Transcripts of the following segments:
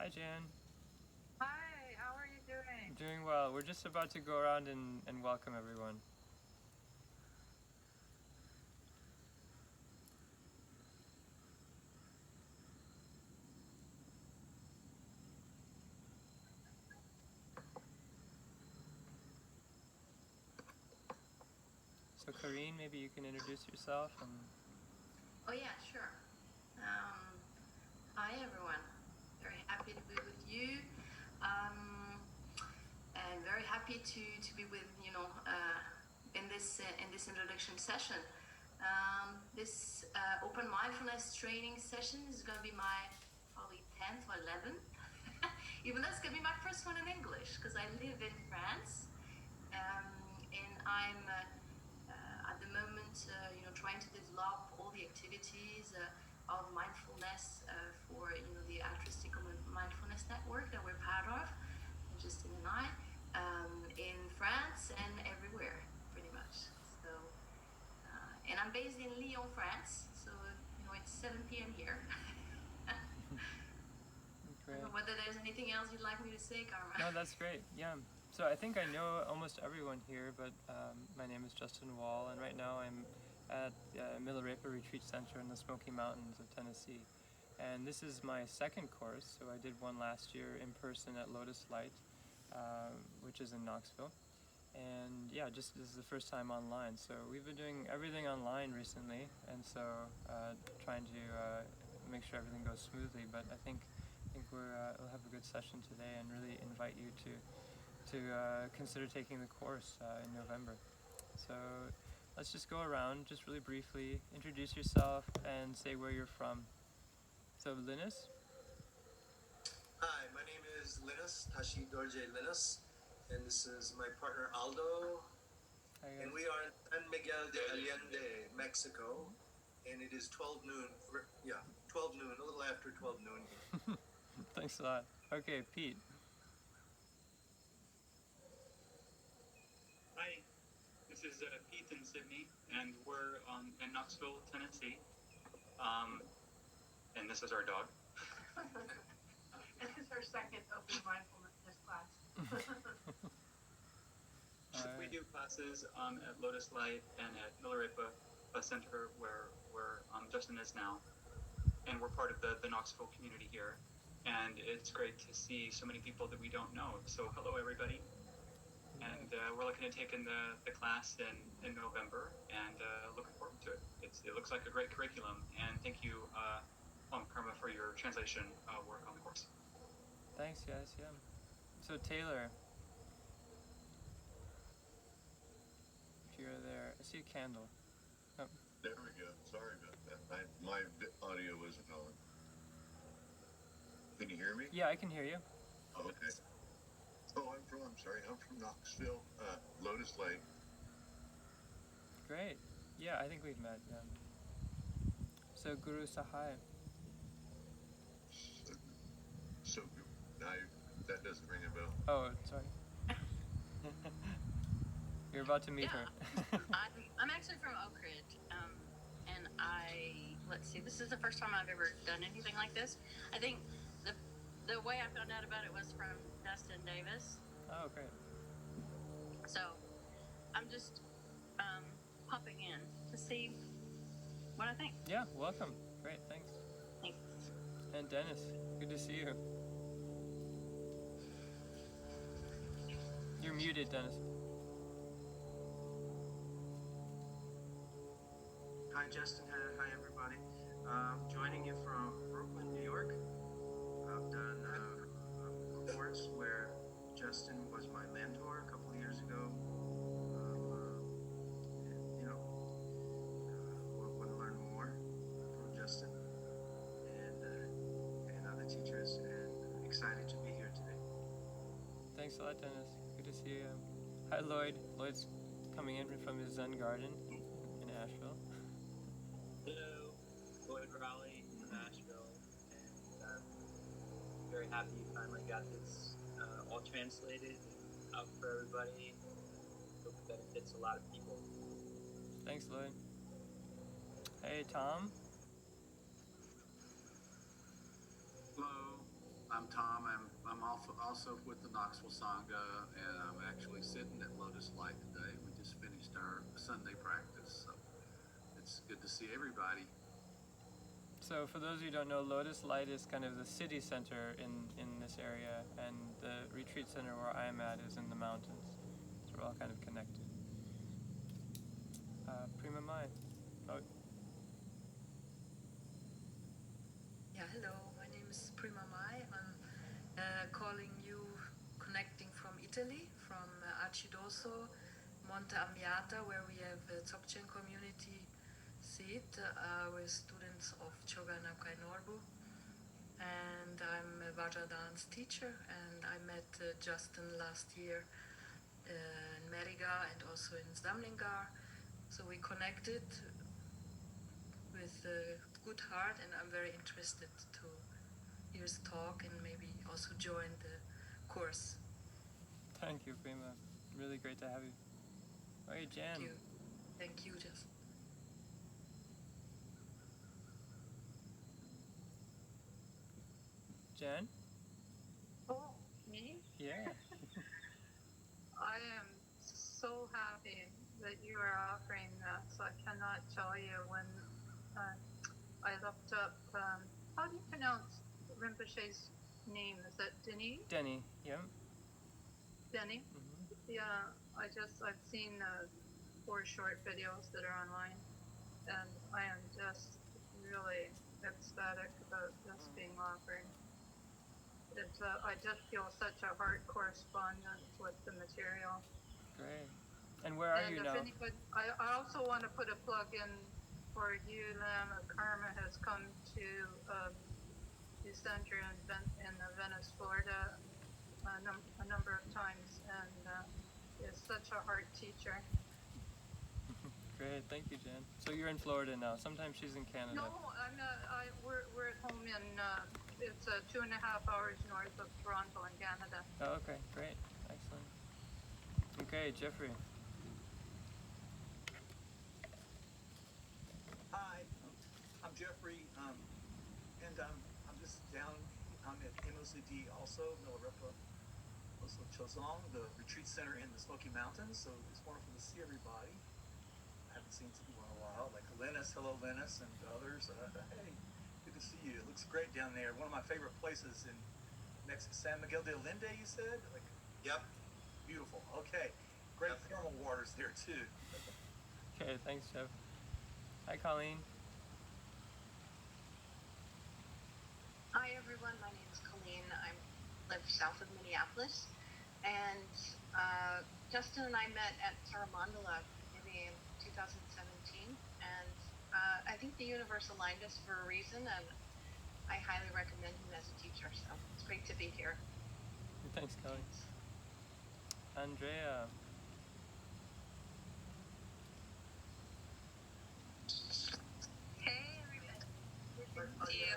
Hi, Jan. Hi, how are you doing? Doing well. We're just about to go around and welcome everyone. So, Karine, maybe you can introduce yourself and. Oh yeah, sure. Hi everyone. Very happy to be with you, and very happy to be with in this introduction session. This open mindfulness training session is going to be my probably 10th or 11th. Even though it's going to be my first one in English because I live in France, and I'm at the moment, trying to develop all the activities of mindfulness for the altruistic mindfulness network that we're part of, Justin and I, in France and everywhere, pretty much. So, and I'm based in Lyon, France. So it's 7 p.m. here. I don't know whether there's anything else you'd like me to say, Karma. No, that's great. Yeah. So I think I know almost everyone here, but my name is Justin Wall, and right now I'm at Milarepa Retreat Center in the Smoky Mountains of Tennessee. And this is my second course, so I did one last year in person at Lotus Light, which is in Knoxville. And yeah, just this is the first time online. So we've been doing everything online recently, and so trying to make sure everything goes smoothly. But I think we'll have a good session today, and really invite you to consider taking the course in November. So let's just go around, just really briefly, introduce yourself and say where you're from. So Linus? Hi, my name is Linus, Tashi Dorje Linus, and this is my partner Aldo. And we are in San Miguel de Allende, Mexico, and it is 12 noon. Yeah, 12 noon, a little after 12 noon here. Thanks a lot. Okay, Pete. Hi, this is Pete in Sydney, and we're in Knoxville, Tennessee. And this is our dog. This is our second open mindfulness class. We do classes at Lotus Light and at Milarepa Center, where Justin is now, and we're part of the Knoxville community here. And it's great to see so many people that we don't know. So hello, everybody. And we're looking at taking the class in November, and looking forward to it. It looks like a great curriculum, and thank you, Karma, for your translation work on the course. Thanks, guys. Yeah. So Taylor, if you're there, I see a candle. Oh. There we go. Sorry about that. My audio wasn't on. Can you hear me? Yeah, I can hear you. Oh, okay. Oh, I'm from Knoxville, Lotus Lake. Great. Yeah, I think we've met. Yeah. So Guru Sahai. So that doesn't ring a bell. Oh, sorry. You're about to meet her. I'm actually from Oak Ridge, and let's see, this is the first time I've ever done anything like this. I think the way I found out about it was from Dustin Davis. Oh, great. So I'm just popping in to see what I think. Yeah, welcome. Great, thanks. Thanks. And Dennis, good to see you. You're muted, Dennis. Hi, Justin. Hi, everybody. Joining you from Brooklyn, New York. I've done a course where Justin was my mentor a couple of years ago. Want to learn more from Justin and other teachers, and excited to be here today. Thanks a lot, Dennis. Good to see you. Hi, Lloyd. Lloyd's coming in from his Zen garden in Asheville. Hello, Lloyd Raleigh from Asheville, and I'm very happy you finally got this all translated and out for everybody. Hope it benefits a lot of people. Thanks, Lloyd. Hey, Tom. Hello. I'm Tom. I'm also with the Knoxville Sangha, and I'm actually sitting at Lotus Light today. We just finished our Sunday practice, so it's good to see everybody. So for those of you who don't know, Lotus Light is kind of the city center in this area, and the retreat center where I'm at is in the mountains. So we're all kind of connected. Prima Mai. Oh. Yeah, hello. My name is Prima Mai. I'm calling you, connecting from Italy, from Acidoso, Monte Amiata, where we have a Dzogchen community seat with students of Choga Nakai Norbu. And I'm a Vajra dance teacher, and I met Justin last year in Meriga and also in Zamlingar. So we connected with a good heart, and I'm very interested to hear his talk and maybe also join the course. Thank you, Prima. Really great to have you. All right, Jan. Thank you, Jeff. Jan? Oh, me? Yeah. I am so happy that you are offering that. So I cannot tell you when I looked up, how do you pronounce Rinpoche's name? Is that Denny? Denny, yeah. Denny? Mm-hmm. Yeah, I've seen 4 short videos that are online, and I am just really ecstatic about this being offered. I just feel such a heart correspondence with the material. Great. And where are you now? I also want to put a plug in for you, Lam. Karma has come to the center in Venice, Florida, a number of times, and is such a heart teacher. Great, thank you, Jan. So you're in Florida now. Sometimes she's in Canada. No, I'm not. We're at home in. It's 2.5 hours north of Toronto in Canada. Oh, okay, great, excellent. Okay, Jeffrey. Hi, I'm Jeffrey, and I'm just down. I'm at MOCD also, Milarepa, also Chozong, the retreat center in the Smoky Mountains. So it's wonderful to see everybody. I haven't seen people in a while, like Linus, hello Linus, and others. Hey, good to see you. It looks great down there. One of my favorite places in Mexico, San Miguel de Allende, you said? Like, yep. Beautiful. Okay. Great thermal waters there too. Okay, thanks, Jeff. Hi, Colleen. Hi, everyone. My name is Colleen. I live south of Minneapolis, and Justin and I met at Taramandala maybe in 2017, and I think the universe aligned us for a reason, and I highly recommend him as a teacher. So it's great to be here. Thanks, Colleen. Andrea. Hey, everybody. Good to see you.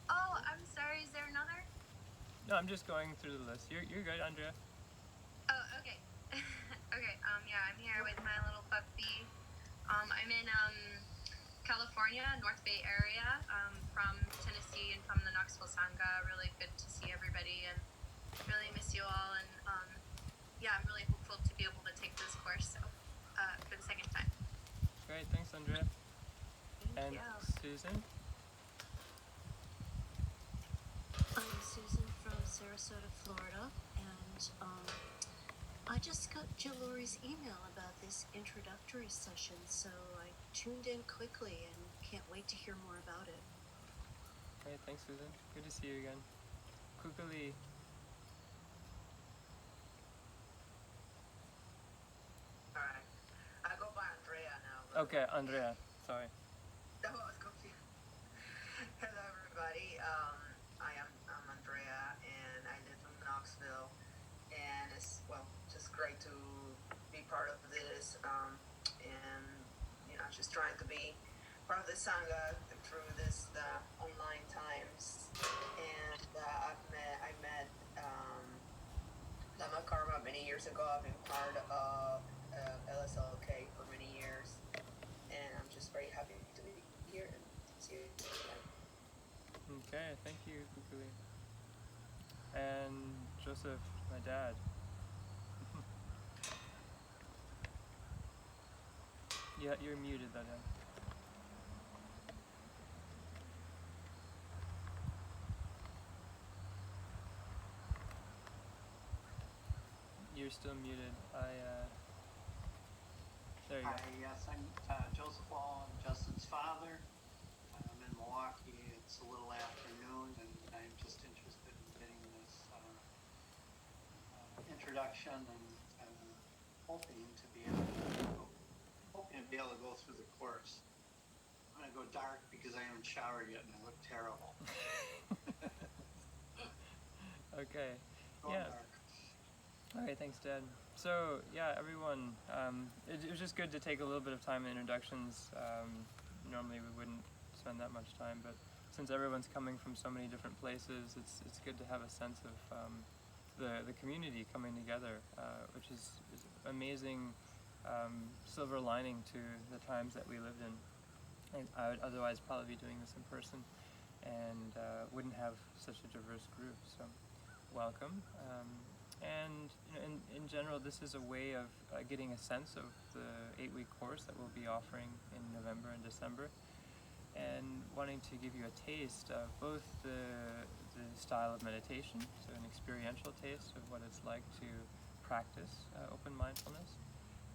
Oh, I'm sorry. Is there another? No, I'm just going through the list. You're good, Andrea. Oh, okay. Okay. Yeah, I'm here with my little puppy. I'm in California, North Bay area. From Tennessee and from the Knoxville Sangha. Really good to see everybody and really miss you all. And yeah, I'm really hopeful to be able to take this course. So for the second time. Great, thanks, Andrea. Thank you. Susan. I'm Susan from Sarasota, Florida, and I just got Jill Lori's email about this introductory session, so I tuned in quickly and can't wait to hear more about it. Great, thanks, Susan. Good to see you again. Kukuli. Alright. I go by Andrea now. Okay, Andrea. Sorry. That was confused. Hello, everybody. I'm Andrea, and I live in Knoxville, and it's just great to be part of this, and just trying to be part of the sangha through this online times, and I met Lama Karma many years ago. I've been part of LSLK for many years, and I'm just very happy to be here and see you again. Okay, thank you, Kukuli. Joseph, my dad. Yeah, you're muted, though, Dan. You're still muted. There you go. Hi, yes, I'm Joseph Wall. I'm Justin's father. I'm in Milwaukee. It's a little afternoon, and I'm just interested in getting this introduction and hoping to be able to go through the course. I'm going to go dark because I haven't showered yet and I look terrible. Okay. Going Yeah. dark. Okay, thanks, Dad. So, yeah, everyone, it was just good to take a little bit of time in introductions. Normally we wouldn't spend that much time, but since everyone's coming from so many different places, it's good to have a sense of the community coming together, which is amazing silver lining to the times that we lived in. And I would otherwise probably be doing this in person and wouldn't have such a diverse group, so welcome. And in general, this is a way of getting a sense of the 8-week course that we'll be offering in November and December, and wanting to give you a taste of both the style of meditation, so an experiential taste of what it's like to practice open mindfulness,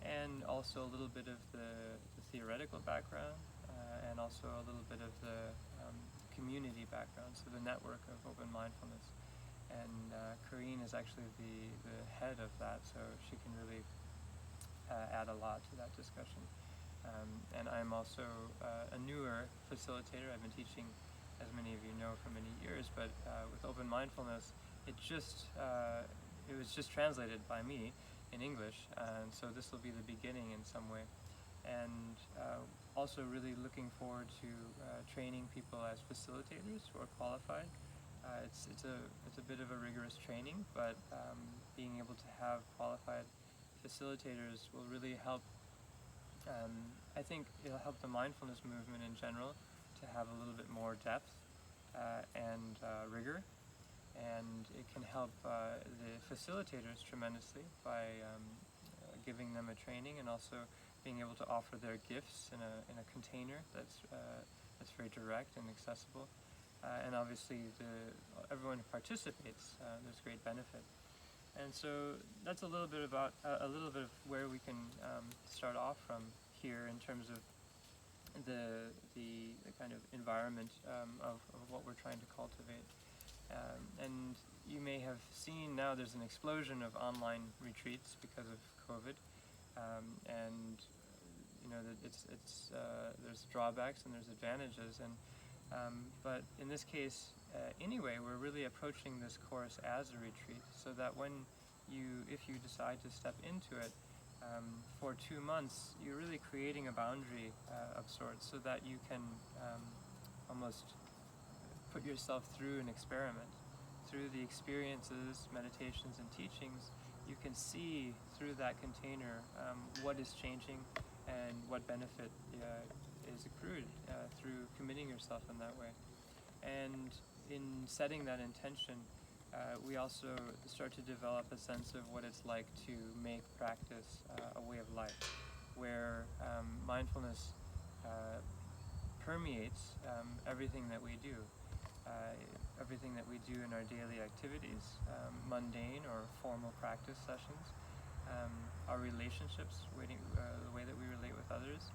and also a little bit of the theoretical background, and also a little bit of the community background, so the network of open mindfulness. And Corrine is actually the head of that, so she can really add a lot to that discussion. And I'm also a newer facilitator. I've been teaching, as many of you know, for many years, but with open mindfulness, it was just translated by me in English, and so this will be the beginning in some way. And also really looking forward to training people as facilitators who are qualified. It's a bit of a rigorous training, but being able to have qualified facilitators will really help. I think it'll help the mindfulness movement in general to have a little bit more depth and rigor, and it can help the facilitators tremendously by giving them a training and also being able to offer their gifts in a container that's very direct and accessible. And obviously, everyone who participates, there's great benefit. And so that's a little bit of where we can start off from here in terms of the kind of environment of what we're trying to cultivate. And you may have seen now there's an explosion of online retreats because of COVID, and there's drawbacks and there's advantages, and but in this case, anyway, we're really approaching this course as a retreat, so that if you decide to step into it for 2 months, you're really creating a boundary of sorts, so that you can almost put yourself through an experiment. Through the experiences, meditations, and teachings, you can see through that container what is changing and what benefit is accrued through committing yourself in that way. And in setting that intention, we also start to develop a sense of what it's like to make practice a way of life, where mindfulness permeates everything that we do. Everything that we do in our daily activities, mundane or formal practice sessions, our relationships, the way that we relate with others,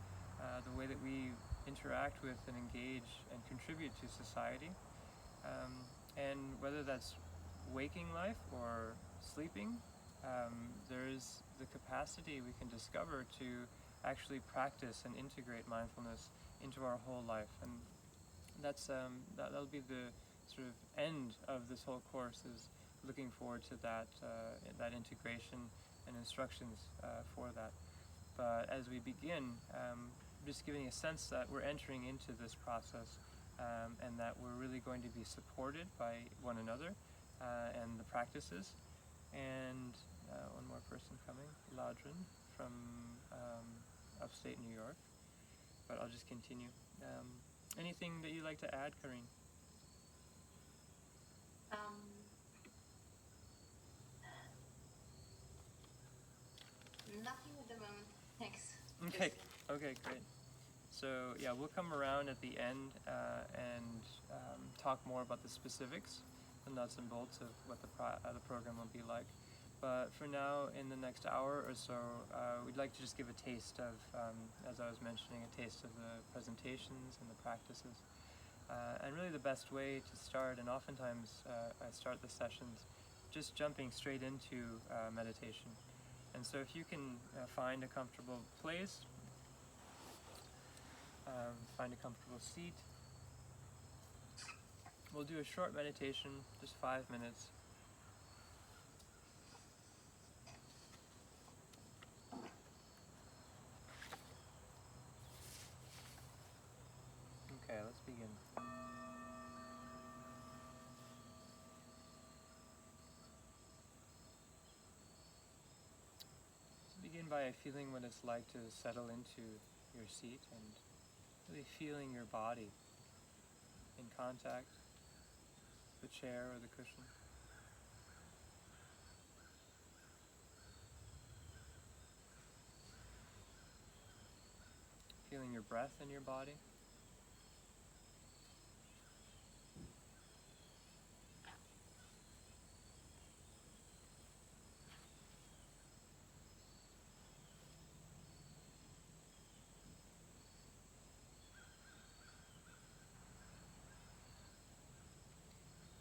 the way that we interact with and engage and contribute to society, and whether that's waking life or sleeping, there is the capacity we can discover to actually practice and integrate mindfulness into our whole life. And that'll be the sort of end of this whole course, is looking forward to that integration and instructions for that. But as we begin, just giving a sense that we're entering into this process, and that we're really going to be supported by one another and the practices. And one more person coming, Ladrin from upstate New York. But I'll just continue. Anything that you'd like to add, Corrine? Okay, great. So yeah, we'll come around at the end and talk more about the specifics, the nuts and bolts of what the program will be like. But for now, in the next hour or so, we'd like to just give a taste of, as I was mentioning, a taste of the presentations and the practices. And really the best way to start, and oftentimes I start the sessions just jumping straight into meditation. And so if you can find a comfortable place, find a comfortable seat, we'll do a short meditation, just 5 minutes. Okay, let's begin. Begin by feeling what it's like to settle into your seat and really feeling your body in contact with the chair or the cushion. Feeling your breath in your body.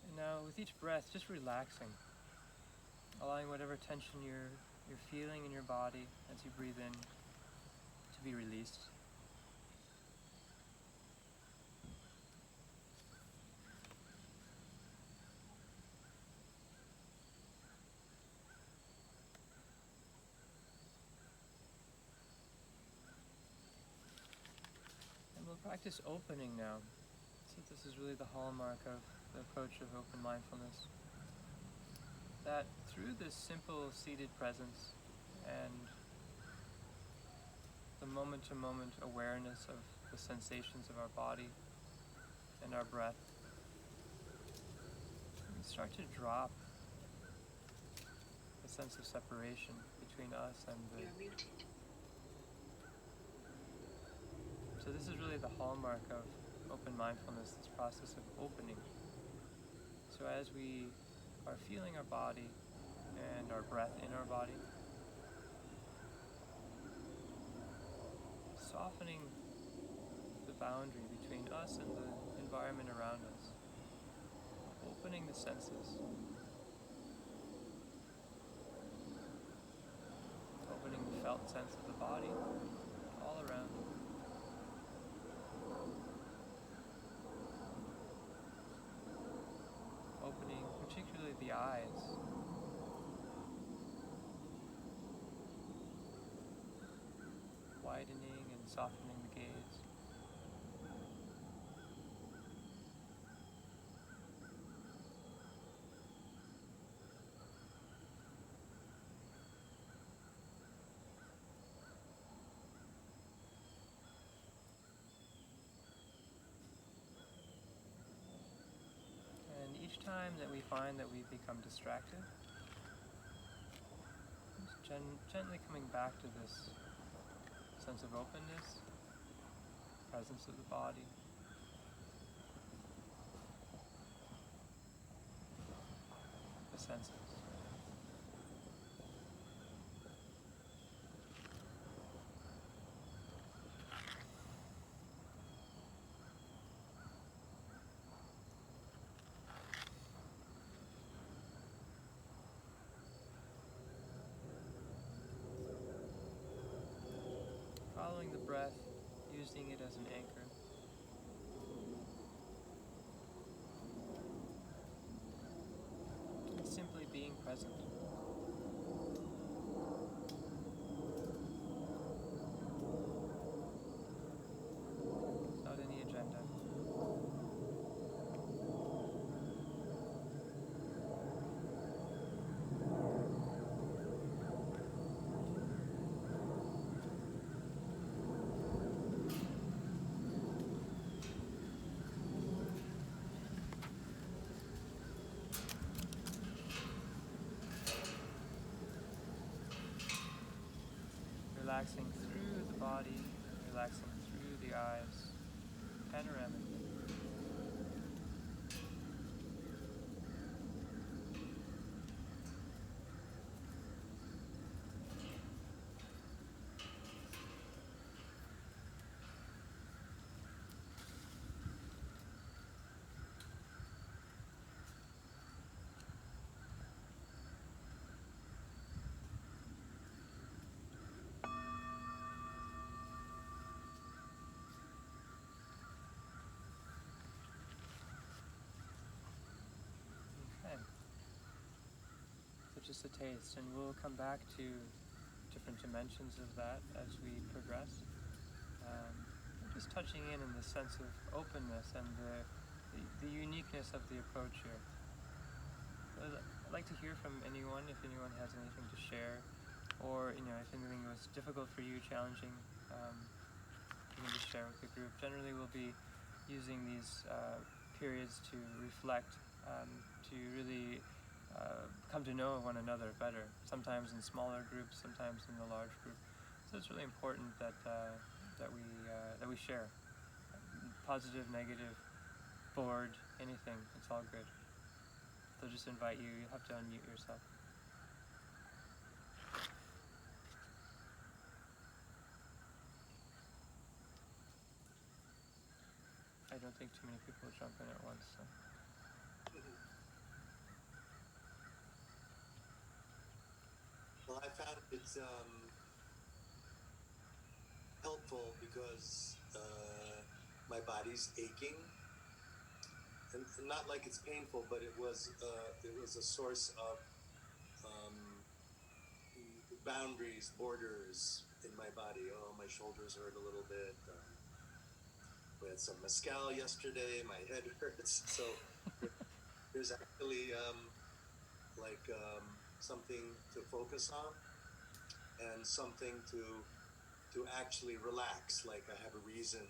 And now with each breath, just relaxing, allowing whatever tension you're feeling in your body as you breathe in to be released. And we'll practice opening now. So this is really the hallmark of the approach of open mindfulness. That through this simple seated presence and the moment-to-moment awareness of the sensations of our body and our breath, we start to drop the sense of separation between us and the... You're muted. So this is really the hallmark of open mindfulness, this process of opening. So as we are feeling our body and our breath in our body, softening the boundary between us and the environment around us, opening the senses, opening the felt sense of the body all around. Opening particularly the eyes. Widening and softening the gaze. And each time that we find that we become distracted, just gently coming back to this sense of openness, presence of the body, the senses. Following the breath, using it as an anchor. And simply being present. Without any agenda. Relaxing through the body, relaxing through the eyes, panoramically. Okay. So just a taste, and we'll come back to different dimensions of that as we progress. Just touching in the sense of openness and the uniqueness of the approach here. I'd like to hear from anyone, if anyone has anything to share, or if anything was difficult for you, challenging, you can just share with the group. Generally, we'll be using these periods to reflect, to really come to know one another better. Sometimes in smaller groups, sometimes in the large group. So it's really important that we share. Positive, negative, bored, anything. It's all good. They'll just invite you. You have to unmute yourself. I don't think too many people will jump in at once. So. Well, I found it's helpful because my body's aching, and not like it's painful, but it was a source of boundaries, borders in my body. Oh, my shoulders hurt a little bit. We had some mezcal yesterday. My head hurts. So there's actually something to focus on and something to actually relax. Like I have a reason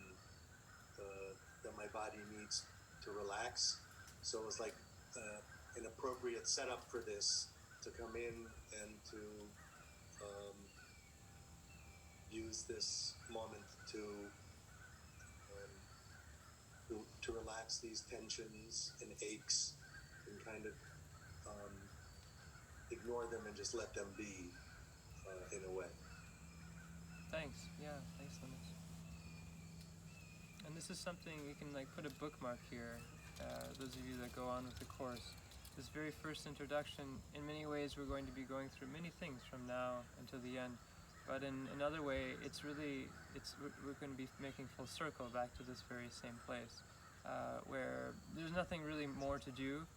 that my body needs to relax. So it was like an appropriate setup for this, to come in and to use this moment to relax these tensions and aches and kind of ignore them and just let them be in a way. Thanks. Yeah, thanks, Linus. And this is something you can put a bookmark here. Those of you that go on with the course, this very first introduction, in many ways we're going to be going through many things from now until the end. But in another way, we're going to be making full circle back to this very same place, where there's nothing really more to do.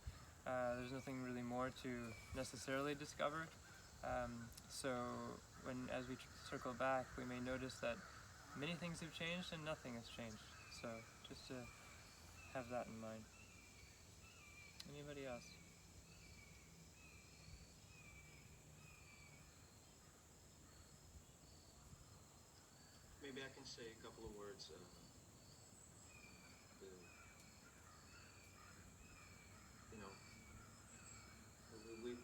There's nothing really more to necessarily discover. So as we circle back, we may notice that many things have changed and nothing has changed. So just to have that in mind. Anybody else? Maybe I can say a couple of words.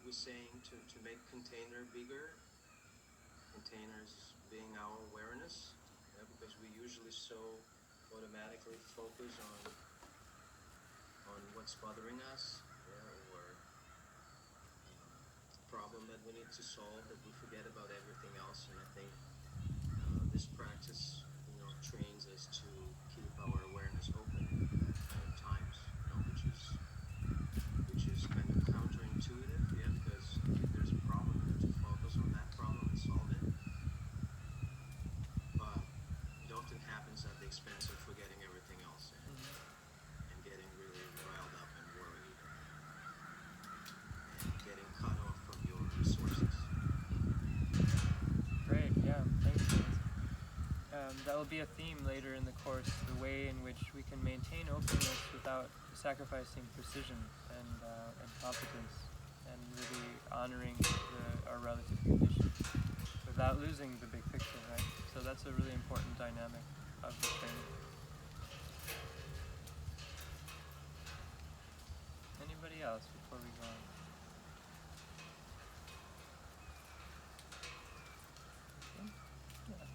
We're saying to make container bigger. Containers being our awareness, because we usually so automatically focus on what's bothering us, or problem that we need to solve, that we forget about everything else. And I think this practice, trains us to keep our awareness open at all times, which is kind of counterintuitive, because if there's a problem, we need to focus on that problem and solve it. But it often happens at the expense of forgetting everything else and getting really riled up and worried and getting cut off from your resources. Great, yeah, thanks. That will be a theme later in the course, the way in which we can maintain openness without sacrificing precision and competence, and really honoring our relative condition without losing the big picture, right? So that's a really important dynamic of the training. Anybody else before we go on? Yeah.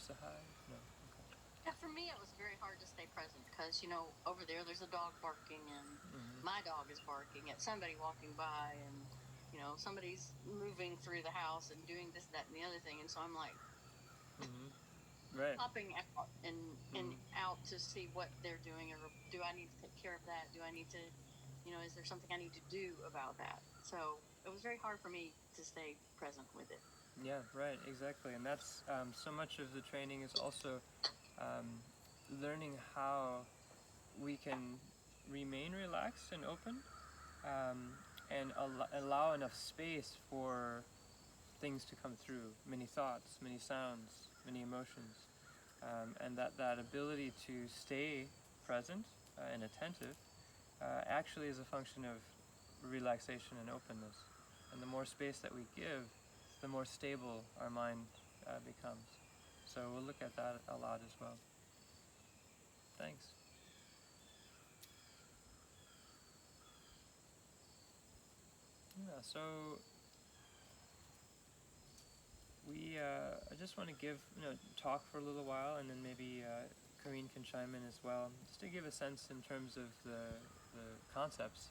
say hi? No. Okay. Yeah, for me, it was very hard to stay present because, you know, over there's a dog barking and my dog is barking at somebody walking by and, you know, somebody's moving through the house and doing this, that, and the other thing. And so I'm like Right. popping out and out to see what they're doing, or do I need to take care of that? Do I need to, you know, is there something I need to do about that? So it was very hard for me to stay present with it. Yeah, right, exactly. And that's so much of the training is also learning how we can remain relaxed and open, and allow enough space for things to come through, many thoughts, many sounds, many emotions, and that ability to stay present and attentive actually is a function of relaxation and openness. And the more space that we give, the more stable our mind becomes. So we'll look at that a lot as well. Thanks. Yeah, so I just want to give, talk for a little while, and then maybe Karine can chime in as well, just to give a sense in terms of the concepts,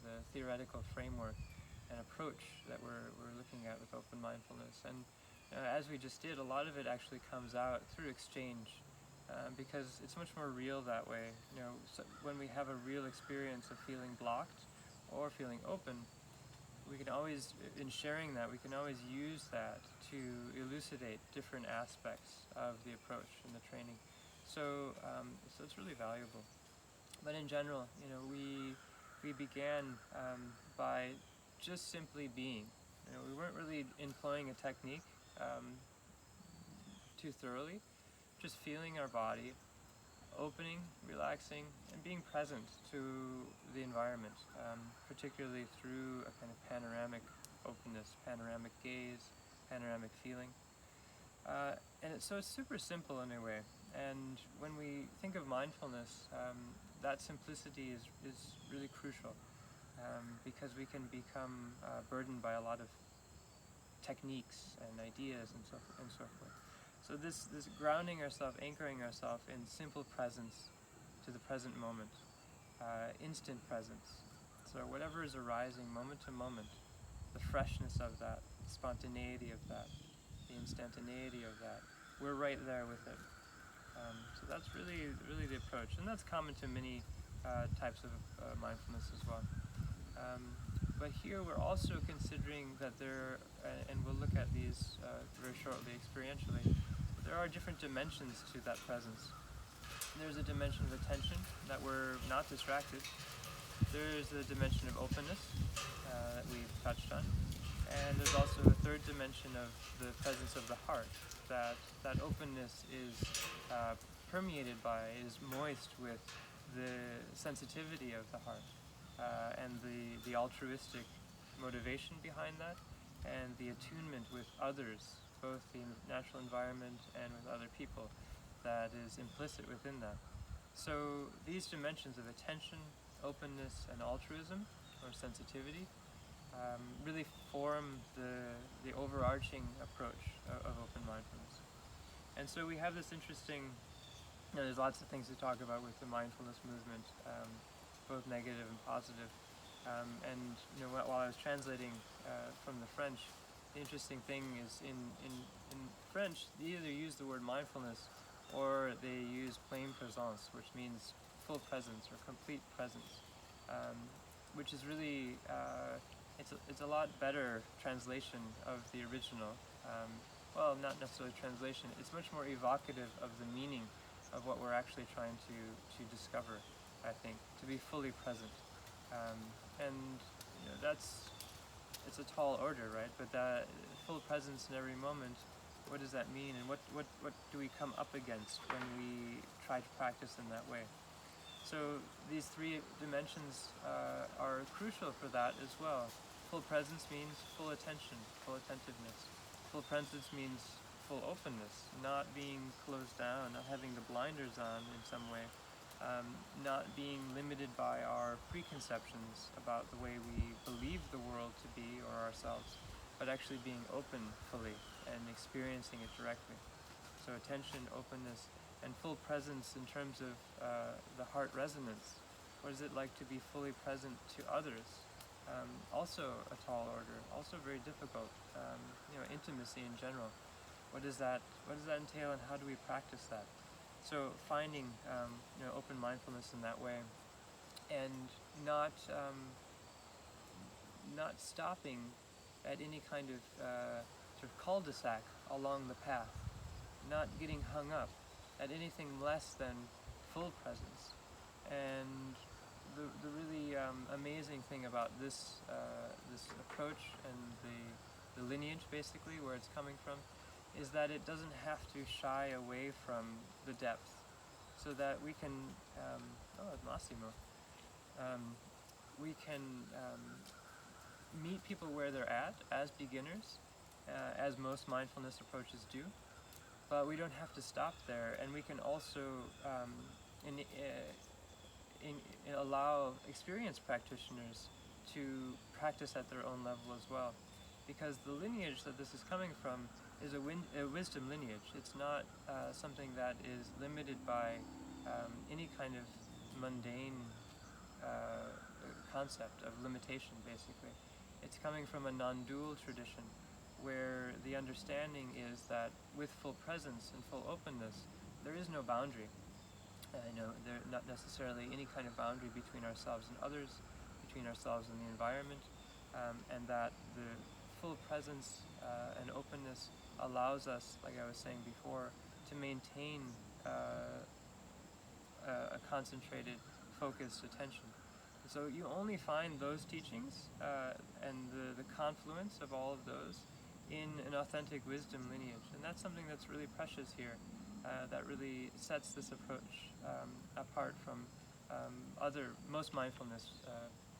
the theoretical framework and approach that we're looking at with open mindfulness. And as we just did, a lot of it actually comes out through exchange, because it's much more real that way. So when we have a real experience of feeling blocked or feeling open, we can always, in sharing that, we can always use that to elucidate different aspects of the approach and the training. So it's really valuable. But in general, we began by just simply being. We weren't really employing a technique too thoroughly, just feeling our body, opening, relaxing, and being present to the environment, particularly through a kind of panoramic openness, panoramic gaze, panoramic feeling. So it's super simple in a way. And when we think of mindfulness, that simplicity is really crucial, because we can become burdened by a lot of techniques and ideas and so forth. So this grounding ourselves, anchoring ourselves in simple presence to the present moment, instant presence. So whatever is arising moment to moment, the freshness of that, the spontaneity of that, the instantaneity of that, we're right there with it. So that's really the approach, and that's common to many types of mindfulness as well. But here we're also considering that and we'll look at these very shortly experientially, there are different dimensions to that presence. There's a dimension of attention, that we're not distracted. There's a dimension of openness that we've touched on. And there's also a third dimension of the presence of the heart, that openness is permeated by, is moist with the sensitivity of the heart, and the altruistic motivation behind that, and the attunement with others, both the natural environment and with other people, that is implicit within that. So these dimensions of attention, openness, and altruism, or sensitivity, really form the overarching approach of open mindfulness. And so we have this interesting, there's lots of things to talk about with the mindfulness movement, both negative and positive. And while I was translating from the French, the interesting thing is in French, they either use the word mindfulness or they use pleine présence, which means full presence or complete presence, which is really, it's a lot better translation of the original. Well, not necessarily translation, it's much more evocative of the meaning of what we're actually trying to discover, I think, to be fully present. And it's a tall order, right? But that full presence in every moment, what does that mean? And what do we come up against when we try to practice in that way? So these three dimensions are crucial for that as well. Full presence means full attention, full attentiveness. Full presence means full openness, not being closed down, not having the blinders on in some way, not being limited by our preconceptions about the way we believe the world to be or ourselves, but actually being open fully and experiencing it directly. So attention, openness, and full presence in terms of the heart resonance. What is it like to be fully present to others? Also a tall order, also very difficult. Intimacy in general. What does that entail, and how do we practice that? So finding open mindfulness in that way, and not stopping at any kind of sort of cul-de-sac along the path, not getting hung up at anything less than full presence. And the really amazing thing about this approach and the lineage, basically, where it's coming from, is that it doesn't have to shy away from the depth, so that we can Massimo, we can meet people where they're at as beginners, as most mindfulness approaches do, but we don't have to stop there, and we can also allow experienced practitioners to practice at their own level as well, because the lineage that this is coming from is a wisdom lineage. It's not something that is limited by any kind of mundane concept of limitation, basically. It's coming from a non-dual tradition, where the understanding is that with full presence and full openness, there is no boundary. There's not necessarily any kind of boundary between ourselves and others, between ourselves and the environment, and that the full presence and openness allows us, like I was saying before, to maintain a concentrated, focused attention. So you only find those teachings and the confluence of all of those in an authentic wisdom lineage. And that's something that's really precious here, that really sets this approach apart from most mindfulness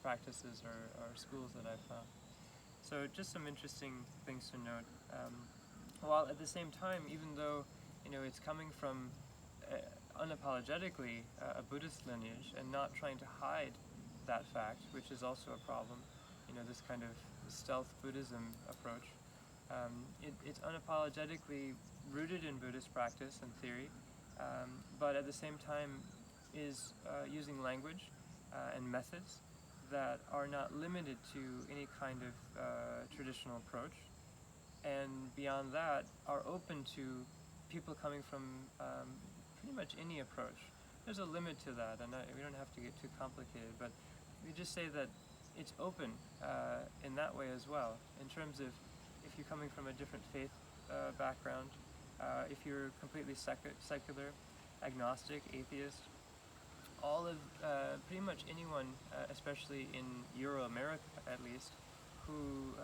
practices or schools that I've found. So just some interesting things to note. While at the same time, even though it's coming from unapologetically a Buddhist lineage and not trying to hide that fact, which is also a problem, this kind of stealth Buddhism approach. It's unapologetically rooted in Buddhist practice and theory, but at the same time is using language and methods that are not limited to any kind of traditional approach, and beyond that are open to people coming from pretty much any approach. There's a limit to that, and we don't have to get too complicated, but we just say that it's open in that way as well, in terms of if you're coming from a different faith background, if you're completely secular, agnostic, atheist, all of pretty much anyone, especially in Euro-America at least, who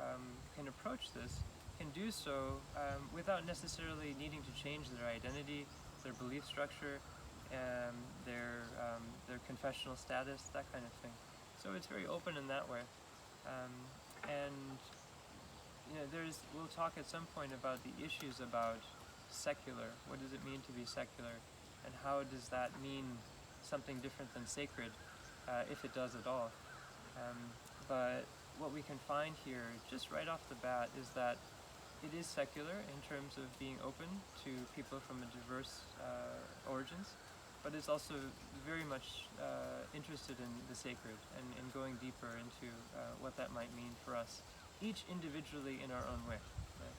can approach this, can do so without necessarily needing to change their identity, their belief structure, their confessional status, that kind of thing. So it's very open in that way. And we'll talk at some point about the issues about secular. What does it mean to be secular? And how does that mean something different than sacred, if it does at all? But what we can find here, just right off the bat, is that it is secular in terms of being open to people from diverse origins, but it's also very much interested in the sacred and in going deeper into what that might mean for us, each individually in our own way. Right?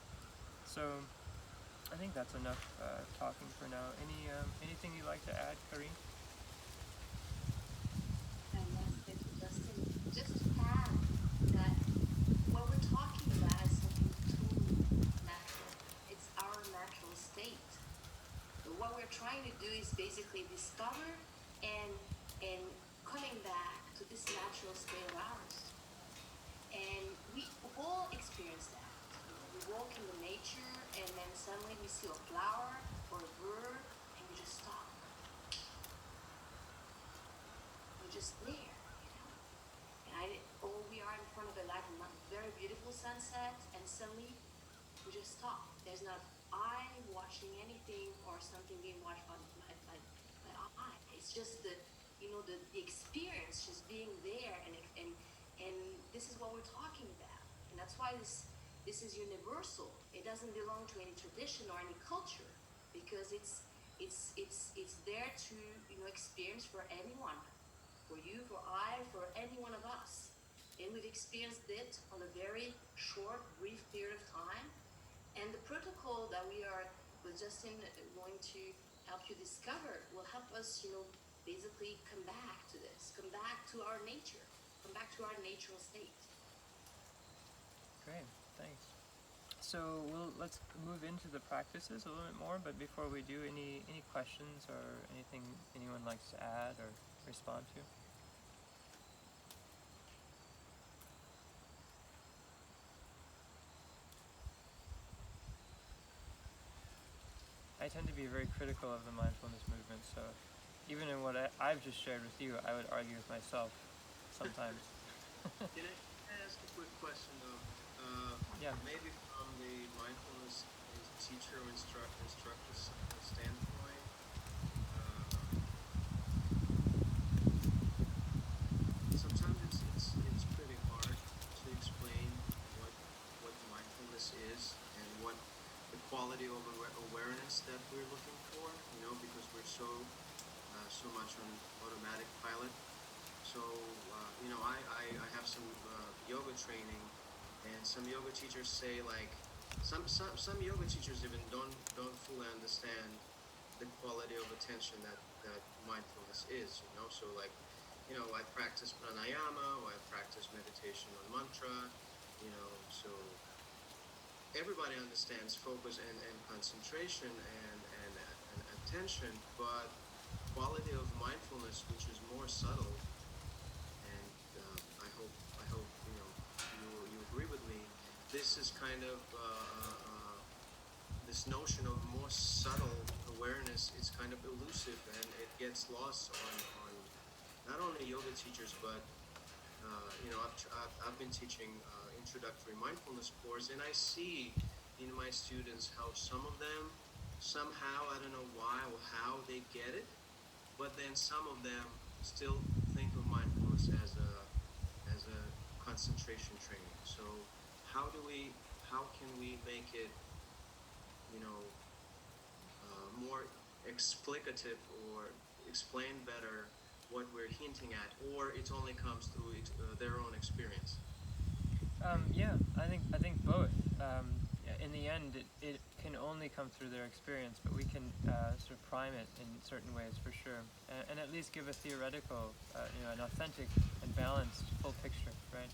So I think that's enough talking for now. Anything you'd like to add, Karine? Thank you, Justin. Just to add that what we're talking about is something totally natural. It's our natural state. What we're trying to do is basically discover and coming back to this natural state of ours. And we all experience that. We walk in the nature, and then suddenly we see a flower or a bird, and we just stop. We're just there, And we are in front of a very beautiful sunset, and suddenly we just stop. There's not eye watching anything or something being watched by my eye. It's just the experience, just being there, and this is what we're talking about, and that's why this is universal. It doesn't belong to any tradition or any culture. because it's there to, you know, experience for anyone, for you, for I, for any one of us. And we've experienced it on a very short, brief period of time. And the protocol that we are with Justin going to help you discover will help us, you know, basically come back to this, come back to our nature, come back to our natural state. Great, thanks. So let's move into the practices a little bit more, but before we do, any questions or anything anyone likes to add or respond to? I tend to be very critical of the mindfulness movement, so even in what I've just shared with you, I would argue with myself sometimes. Can I ask a quick question though? Yeah. Maybe from the mindfulness teacher or instructor standpoint, sometimes it's pretty hard to explain what mindfulness is and what the quality of awareness that we're looking for, you know, because we're so much on automatic pilot. So, you know, I have some yoga training, and some yoga teachers say, like, some yoga teachers even don't fully understand the quality of attention that mindfulness is, you know. So, like, you know, I practice pranayama, or I practice meditation on mantra, you know, so everybody understands focus and concentration and attention, but quality of mindfulness, which is more subtle, and I hope you know you agree with me. This is kind of this notion of more subtle awareness. It's kind of elusive, and it gets lost on not only yoga teachers, but you know, I've been teaching introductory mindfulness course, and I see in my students how some of them somehow, I don't know why or how they get it, but then some of them still think of mindfulness as a concentration training. So how can we make it, you know, more explicative or explain better what we're hinting at, or it only comes through their own experience? Yeah, I think both. In the end, it can only come through their experience, but we can sort of prime it in certain ways for sure, and at least give a theoretical, you know, an authentic and balanced full picture, right?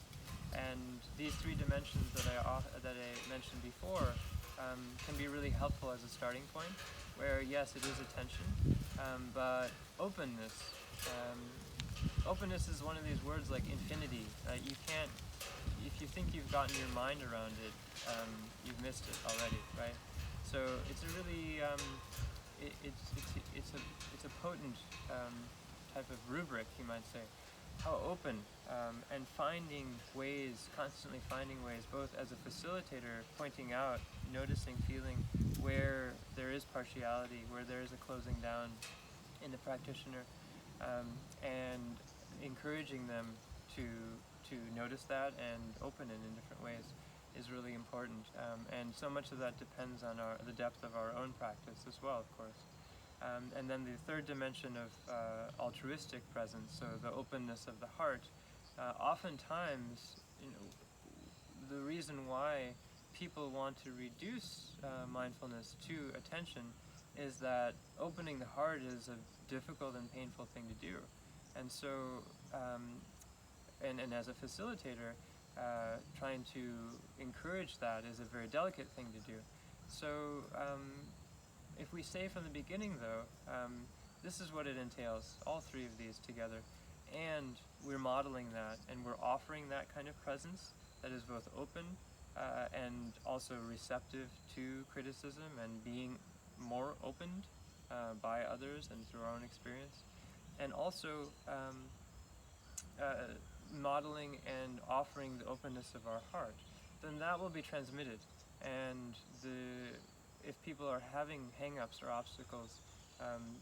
And these three dimensions that I mentioned before can be really helpful as a starting point. Where yes, it is attention, but openness. Openness is one of these words like infinity. You can't. If you think you've gotten your mind around it, you've missed it already, right? So it's a really, it's a potent type of rubric, you might say. How open, and finding ways, constantly finding ways, both as a facilitator, pointing out, noticing, feeling where there is partiality, where there is a closing down in the practitioner, and encouraging them to notice that and open it in different ways is really important. And so much of that depends on the depth of our own practice as well, of course. And then the third dimension of altruistic presence, so the openness of the heart. Oftentimes, you know, the reason why people want to reduce mindfulness to attention is that opening the heart is a difficult and painful thing to do. And so, and as a facilitator, trying to encourage that is a very delicate thing to do. So, if we say from the beginning, though, this is what it entails, all three of these together, and we're modeling that, and we're offering that kind of presence that is both open and also receptive to criticism and being more opened by others and through our own experience, and also modeling and offering the openness of our heart, then that will be transmitted. And if people are having hang-ups or obstacles,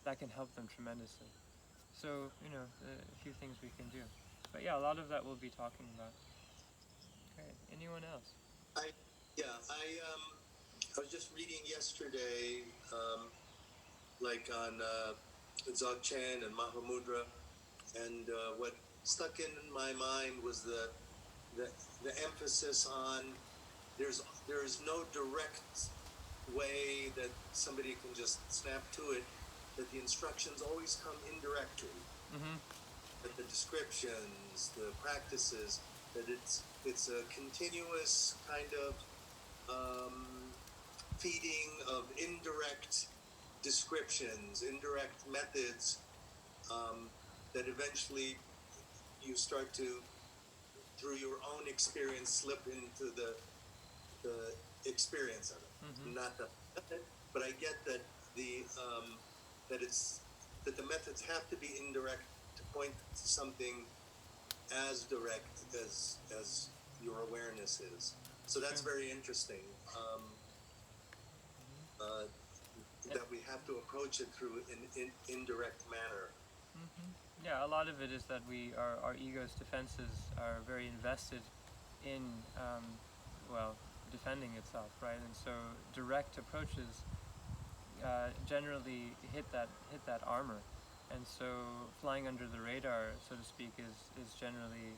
that can help them tremendously. So, you know, a few things we can do. But yeah, a lot of that we'll be talking about. Great. Anyone else? I was just reading yesterday like on Dzogchen and Mahamudra. And what stuck in my mind was the emphasis on there is no direct way that somebody can just snap to it, that the instructions always come indirectly. Mm-hmm. That the descriptions, the practices, that it's a continuous kind of feeding of indirect descriptions, indirect methods, that eventually you start to, through your own experience, slip into the experience of it. Mm-hmm. Not the method, but I get that that the methods have to be indirect to point to something as direct as your awareness is. So that's very interesting. That we have to approach it through an indirect manner. Mm-hmm. Yeah, a lot of it is that our ego's defenses are very invested in, defending itself, right? And so direct approaches generally hit that armor, and so flying under the radar, so to speak, is generally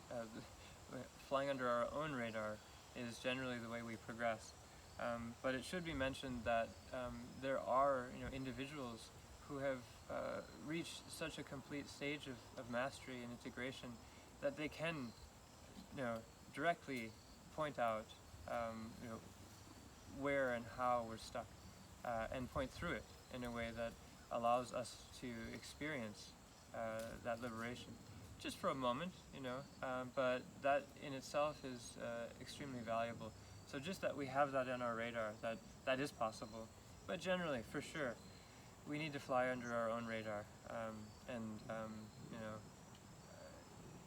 flying under our own radar is generally the way we progress. But it should be mentioned that there are individuals who have reached such a complete stage of mastery and integration that they can directly point out where and how we're stuck, and point through it in a way that allows us to experience that liberation, just for a moment, but that in itself is extremely valuable. So just that we have that on our radar, that is possible. But generally, for sure, we need to fly under our own radar, and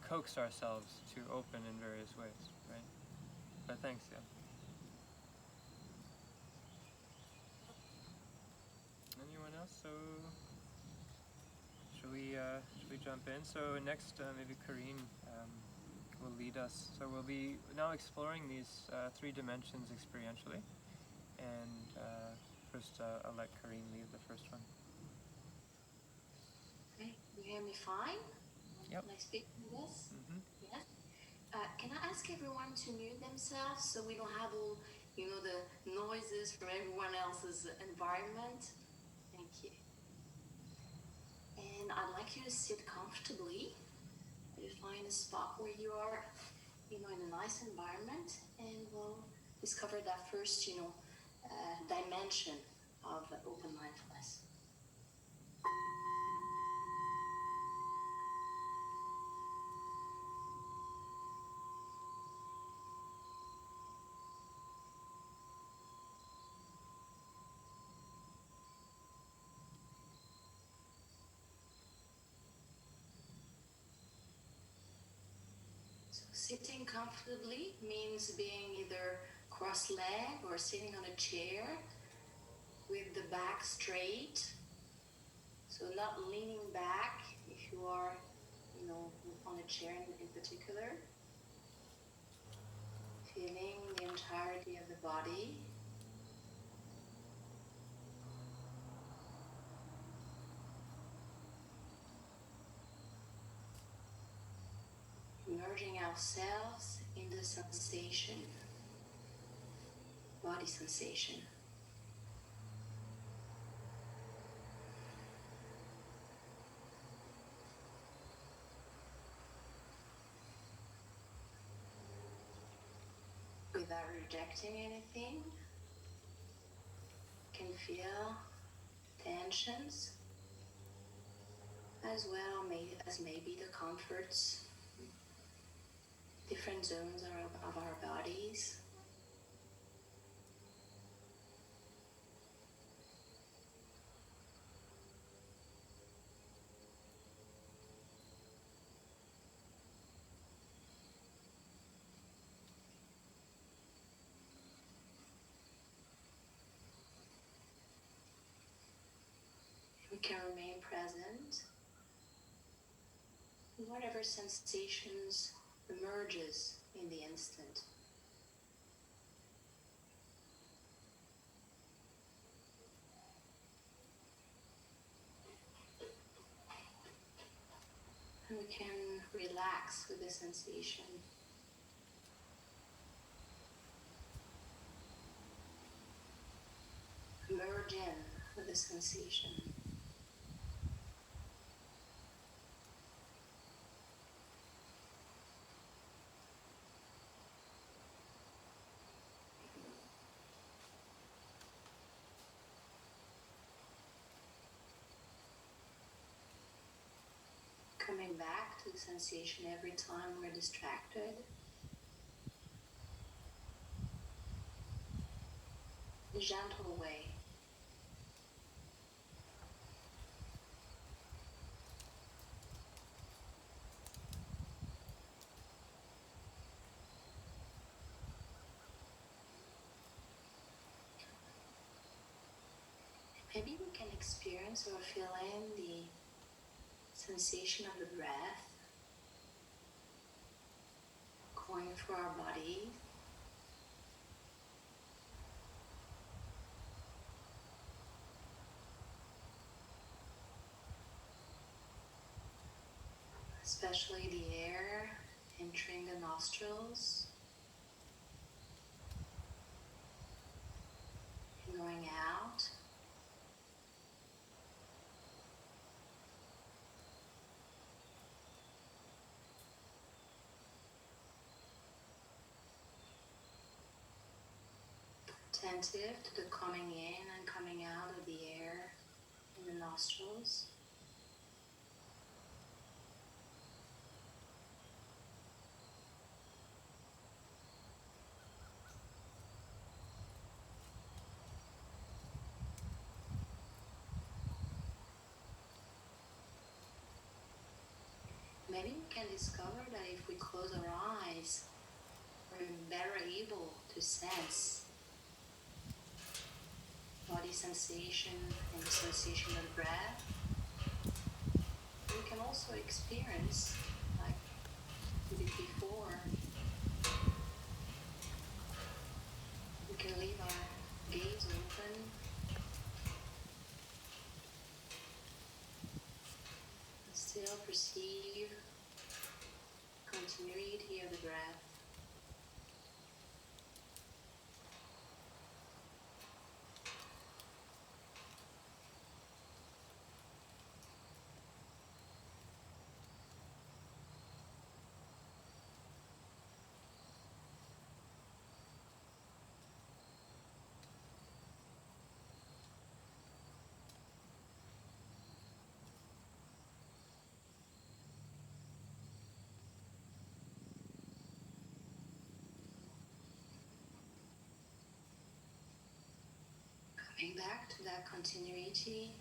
coax ourselves to open in various ways, right? But thanks, yeah. Anyone else? So should we jump in? So next, maybe Karine will lead us. So we'll be now exploring these 3 dimensions experientially, and first I'll let Karine lead the first one. Okay, you hear me fine? Yep. Can I speak to this? Mm-hmm. Yes. Can I ask everyone to mute themselves so we don't have all, the noises from everyone else's environment? Thank you. And I'd like you to sit comfortably. You find a spot where you are, in a nice environment, and we'll discover that first, dimension of open mindfulness. Sitting comfortably means being either cross-legged or sitting on a chair with the back straight. So not leaning back if you are, on a chair in particular. Feeling the entirety of the body. Immersing ourselves in the sensation, body sensation. Without rejecting anything, can feel tensions as well as maybe the comforts, different zones of our bodies. We can remain present in whatever sensations emerges in the instant. can relax with the sensation. Merge in with the sensation. Coming back to the sensation every time we're distracted. In a gentle way. Maybe we can experience or feel in the sensation of the breath going through our body. Especially the air entering the nostrils and going out. Attentive to the coming in and coming out of the air in the nostrils. Maybe we can discover that if we close our eyes, we're better able to sense body sensation and the sensation of the breath. We can also experience, like we did before, we can leave our gaze open and still perceive continuity of the breath. Coming back to that continuity,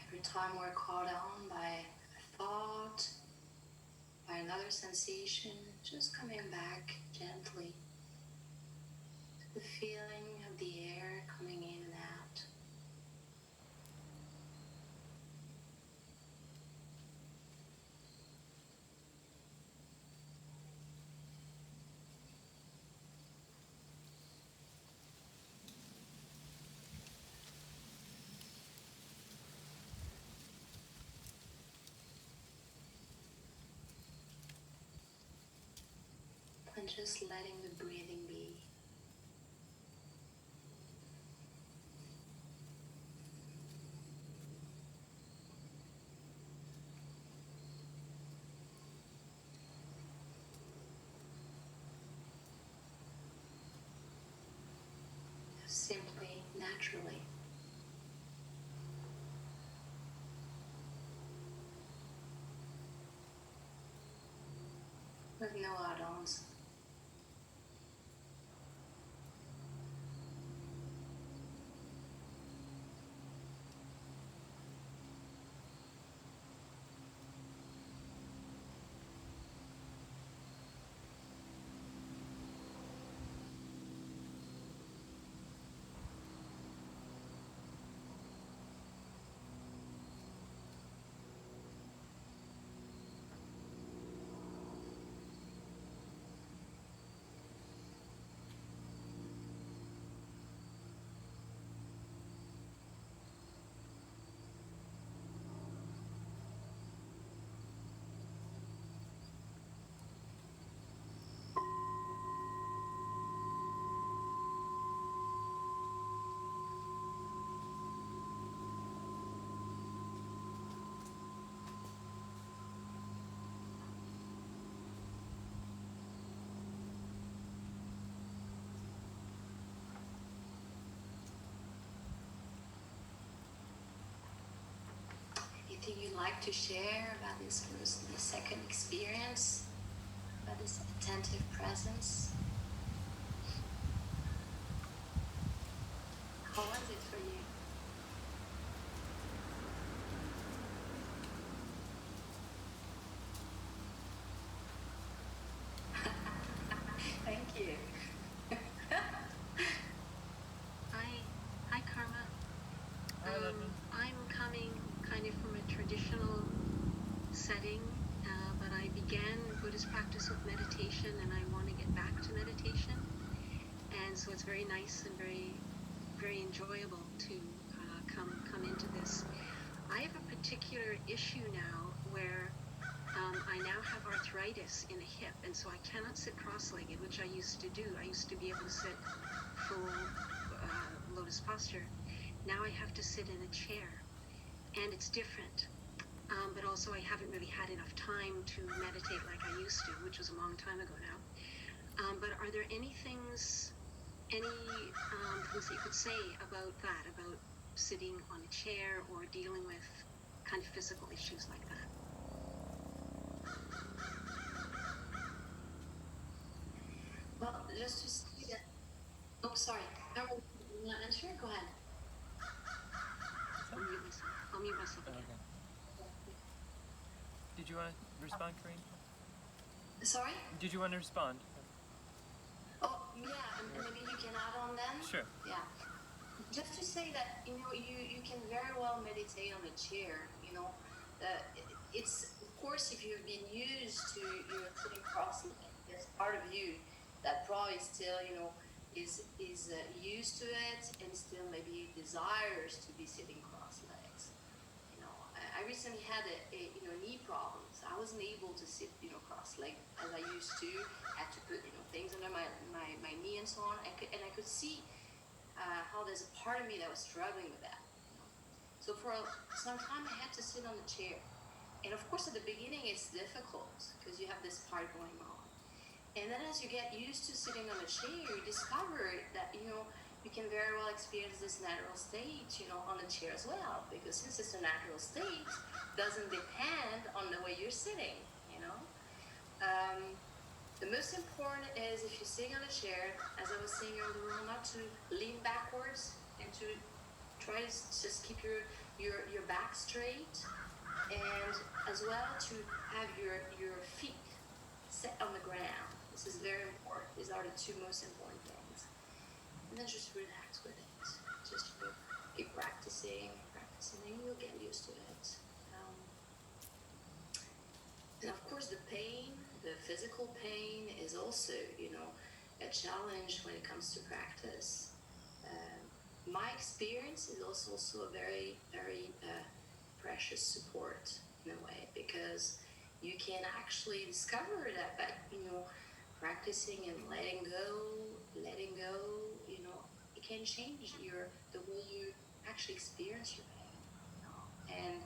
every time we're caught on by a thought, by another sensation, just coming back gently to the feeling of the air coming in and out. And just letting the breathing be. Simply, naturally. With no add-ons. anything you'd like to share about this second experience, about this attentive presence? How was it for you? Thank you. Hi, Karma. I'm coming kind of from a traditional setting, but I began Buddhist practice with meditation, and I want to get back to meditation. And so it's very nice and very, very enjoyable to come into this. I have a particular issue now where I now have arthritis in a hip, and so I cannot sit cross-legged, which I used to do. I used to be able to sit full lotus posture. Now I have to sit in a chair, and it's different. But also I haven't really had enough time to meditate like I used to, which was a long time ago now. But are there any things that you could say about that, about sitting on a chair or dealing with kind of physical issues like that? Well, just to say that. Oh, sorry. You want to answer? Go ahead. I'll mute myself again. Okay. Did you want to respond, Corinne? Sorry? Did you want to respond? Oh, yeah, and maybe you can add on then? Sure. Yeah. Just to say that, you can very well meditate on a chair, it's, of course, if you've been used to, sitting cross-legged, there's part of you that probably still, is used to it and still maybe desires to be sitting cross-legs. I recently had knee problems. I wasn't able to sit, cross-legged as I used to. I had to put, things under my knee and so on. I could see how there's a part of me that was struggling with that. So for some time, I had to sit on the chair. And of course, at the beginning, it's difficult because you have this part going on. And then as you get used to sitting on a chair, you discover that, you can very well experience this natural state, on the chair as well. Because since it's a natural state, it doesn't depend on the way you're sitting, The most important is if you're sitting on a chair, as I was saying earlier, not to lean backwards and to try to just keep your back straight, and as well to have your feet set on the ground. This is very important. These are the two most important things. And then just relax with it. Just keep practicing, and you'll get used to it. And of course, the physical pain is also, a challenge when it comes to practice. My experience is also a very, very precious support in a way, because you can actually discover that by, practicing and letting go, it can change the way you actually experience your pain. And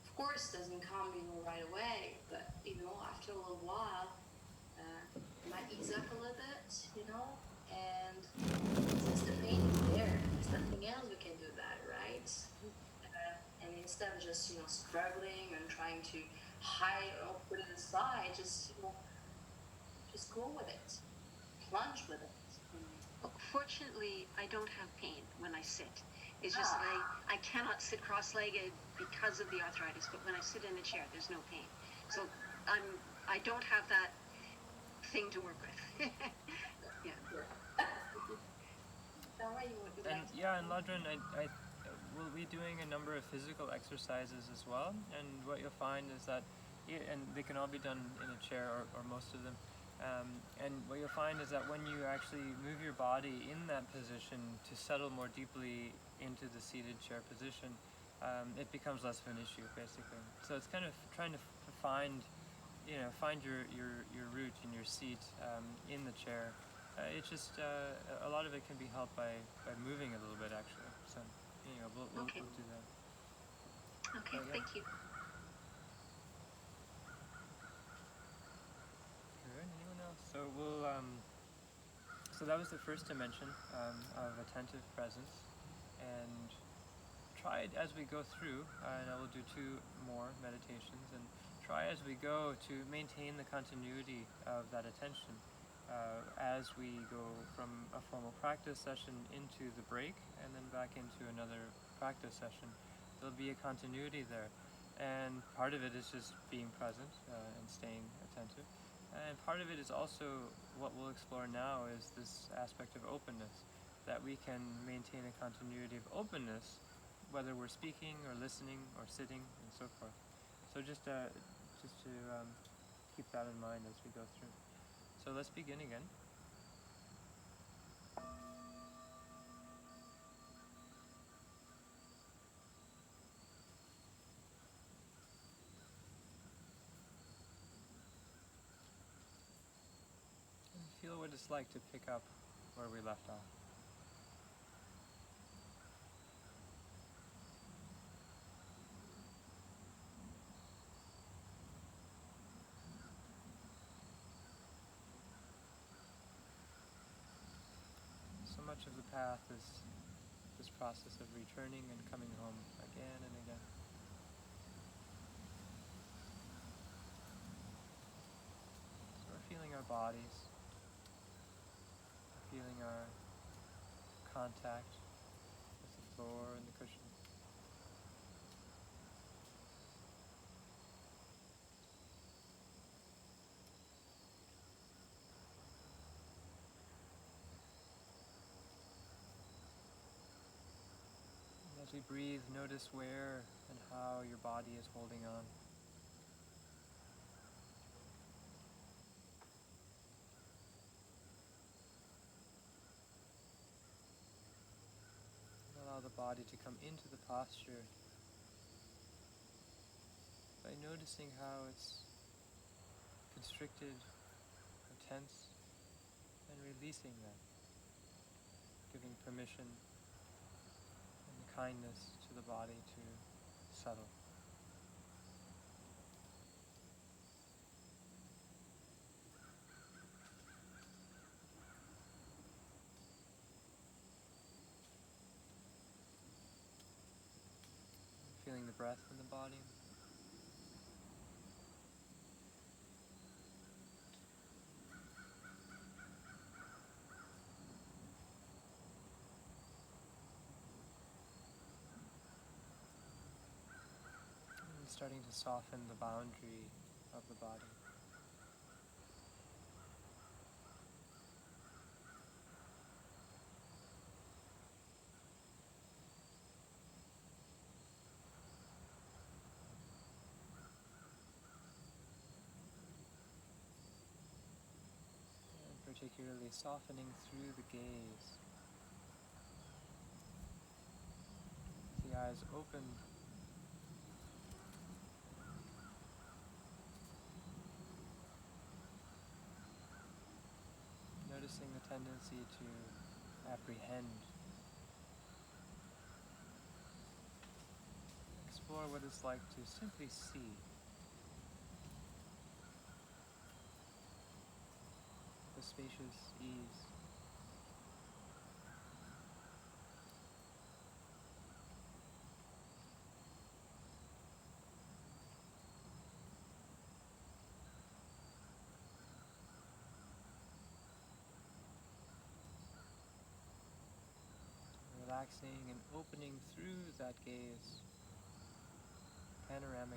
of course, it doesn't come, right away, but, after a little while, it might ease up a little bit, and since the pain is there, there's nothing else we can do about it, right? And instead of just, struggling and trying to hide or put it aside, just go with it, plunge with it. Fortunately, I don't have pain when I sit. It's just I cannot sit cross-legged because of the arthritis, but when I sit in a chair, there's no pain. So I don't have that thing to work with. Yeah. And Ladrin, I will be doing a number of physical exercises as well, and what you'll find is that, and they can all be done in a chair or most of them. And what you'll find is that when you actually move your body in that position to settle more deeply into the seated chair position, it becomes less of an issue, basically. So it's kind of trying to find your route in your seat in the chair. It's just a lot of it can be helped by moving a little bit, actually. So we'll do that. Okay, thank you. Anyone else? So so that was the first dimension of attentive presence, and try it as we go through, and I will do 2 more meditations, and try as we go to maintain the continuity of that attention as we go from a formal practice session into the break and then back into another practice session. There'll be a continuity there, and part of it is just being present and staying attentive, and part of it is also what we'll explore now is this aspect of openness, that we can maintain a continuity of openness whether we're speaking or listening or sitting and so forth. So just to keep that in mind as we go through. So let's begin again. And feel what it's like to pick up where we left off. So much of the path is this process of returning and coming home again and again. So we're feeling our bodies, we're feeling our contact with the floor and the cushion. As we breathe, notice where and how your body is holding on. Allow the body to come into the posture by noticing how it's constricted or tense and releasing that, giving permission and kindness to the body to settle. Feeling the breath in the body. And starting to soften the boundary of the body. Particularly softening through the gaze. The eyes open. Noticing the tendency to apprehend. Explore what it's like to simply see. The spacious ease. Relaxing and opening through that gaze panoramically.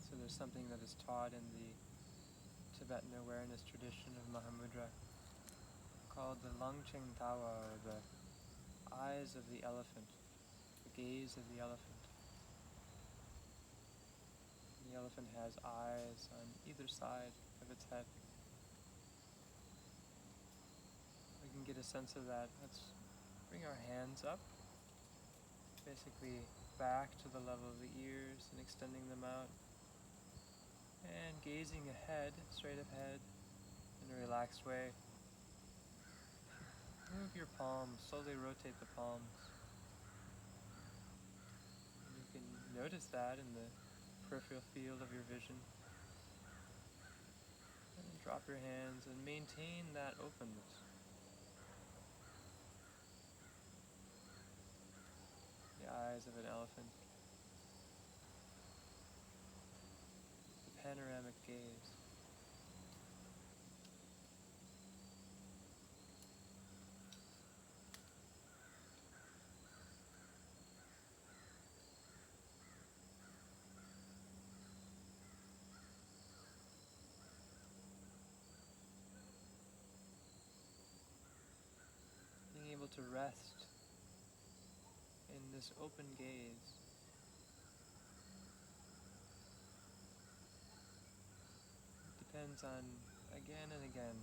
So there's something that is taught in the Tibetan awareness tradition of Mahamudra called the Langcheng Tawa, or the eyes of the elephant, the gaze of the elephant. The elephant has eyes on either side of its head. We can get a sense of that. Let's bring our hands up basically back to the level of the ears and extending them out. And gazing ahead, straight ahead, in a relaxed way. Move your palms, slowly rotate the palms. And you can notice that in the peripheral field of your vision. And then drop your hands and maintain that openness. The eyes of an elephant. The panoramic gaze. Being able to rest in this open gaze. It depends on, again and again,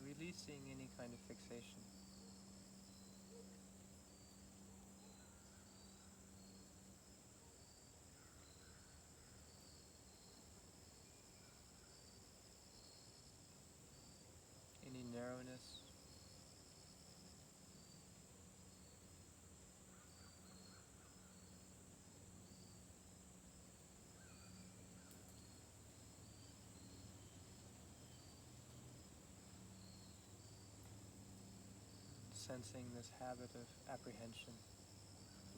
releasing any kind of fixation. Any narrowness. Sensing this habit of apprehension,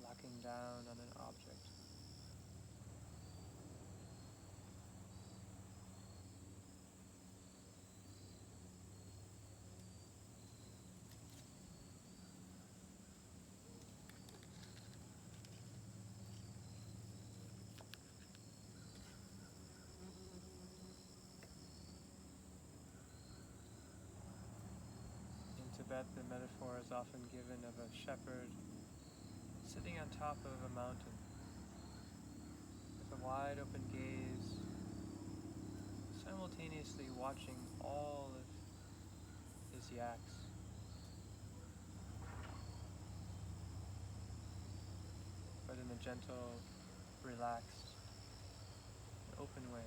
locking down on an object. In Tibet, the metaphor is often given of a shepherd sitting on top of a mountain with a wide open gaze, simultaneously watching all of his yaks. But in a gentle, relaxed, open way.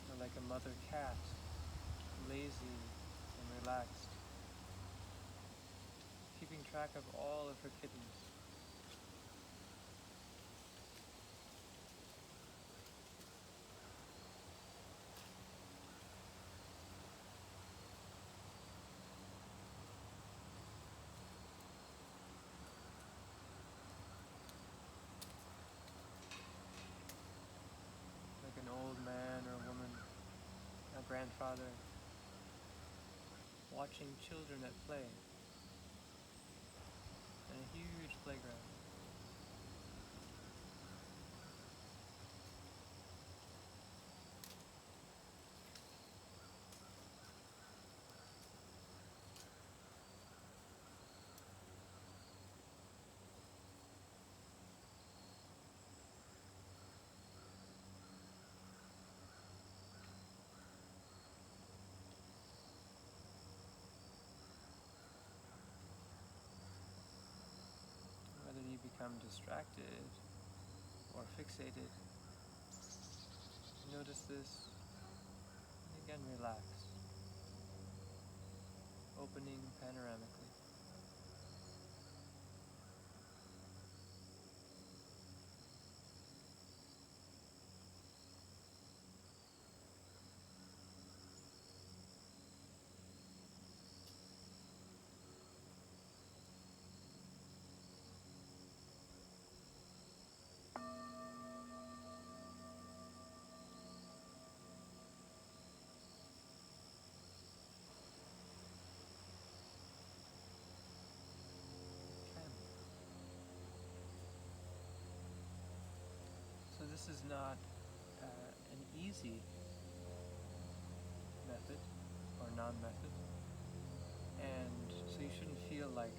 Or like a mother cat, lazy and relaxed, keeping track of all of her kittens. Like an old man or woman, a grandfather, watching children at play in a huge playground. Whether you become distracted or fixated, notice this, and again relax, opening panoramically. So this is not an easy method or non-method, and so you shouldn't feel like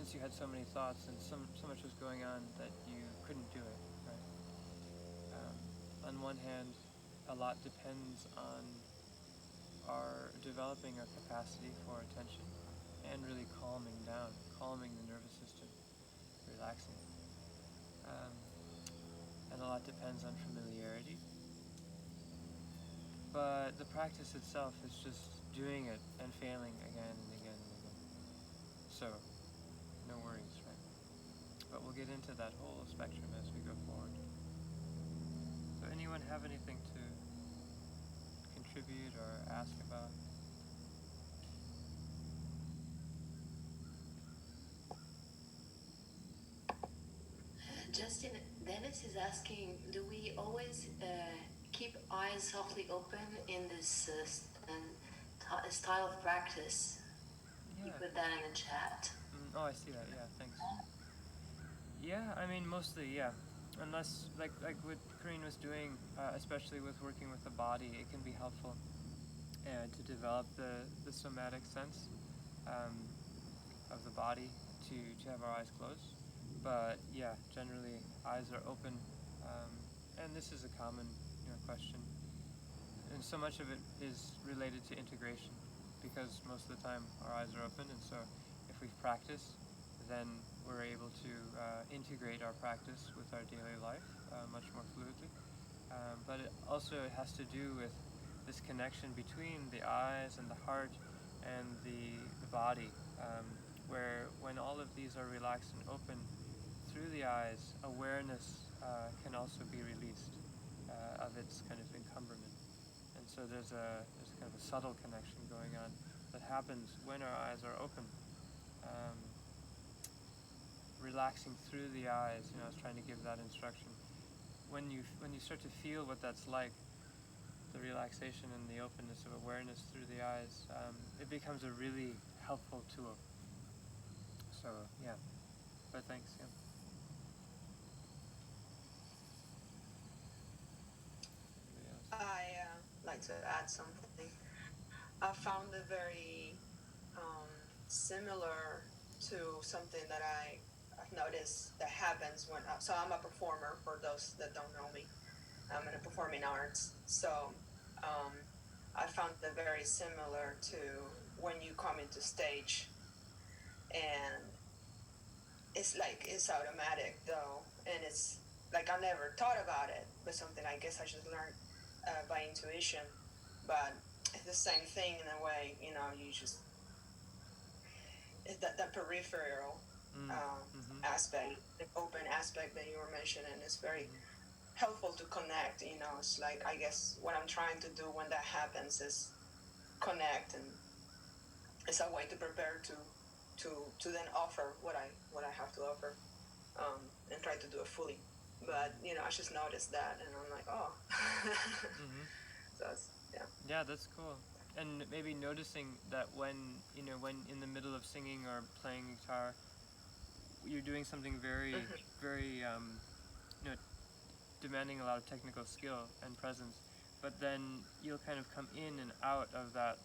since you had so many thoughts and so much was going on that you couldn't do it, right? On one hand, a lot depends on our developing a capacity for attention and really calming down, calming the nervous system, relaxing it. And a lot depends on familiarity. But the practice itself is just doing it and failing again and again and again. So, no worries, right? But we'll get into that whole spectrum as we go forward. So anyone have anything to contribute or ask about? Justin, Dennis is asking, do we always keep eyes softly open in this style of practice? Yeah. You put that in the chat. Oh, I see that. Yeah, thanks. Yeah, I mean, mostly, yeah. Unless, like what Corinne was doing, especially with working with the body, it can be helpful to develop the somatic sense of the body to have our eyes closed. But yeah, generally eyes are open, and this is a common question. And so much of it is related to integration, because most of the time our eyes are open, and so if we've practiced, then we're able to integrate our practice with our daily life much more fluidly. But it also has to do with this connection between the eyes and the heart and the body, where when all of these are relaxed and open through the eyes, awareness can also be released of its kind of encumberment. And so there's a kind of a subtle connection going on that happens when our eyes are open. Relaxing through the eyes, I was trying to give that instruction. When you start to feel what that's like, the relaxation and the openness of awareness through the eyes, it becomes a really helpful tool. So yeah, but thanks. Yeah. I like to add something. I found it very similar to something that I've noticed that happens when. So I'm a performer. For those that don't know me, I'm in a performing arts. So I found it very similar to when you come into stage, and it's automatic though, and it's like I never thought about it, but something I guess I just learned by intuition. But it's the same thing in a way, you just, it's that peripheral aspect, the open aspect that you were mentioning is very helpful to connect. It's like, I guess what I'm trying to do when that happens is connect, and it's a way to prepare to then offer what I have to offer, and try to do it fully. But I just noticed that, and I'm like, oh. So it's, yeah. Yeah, that's cool. And maybe noticing that when in the middle of singing or playing guitar, you're doing something very, very, demanding a lot of technical skill and presence, but then you'll kind of come in and out of that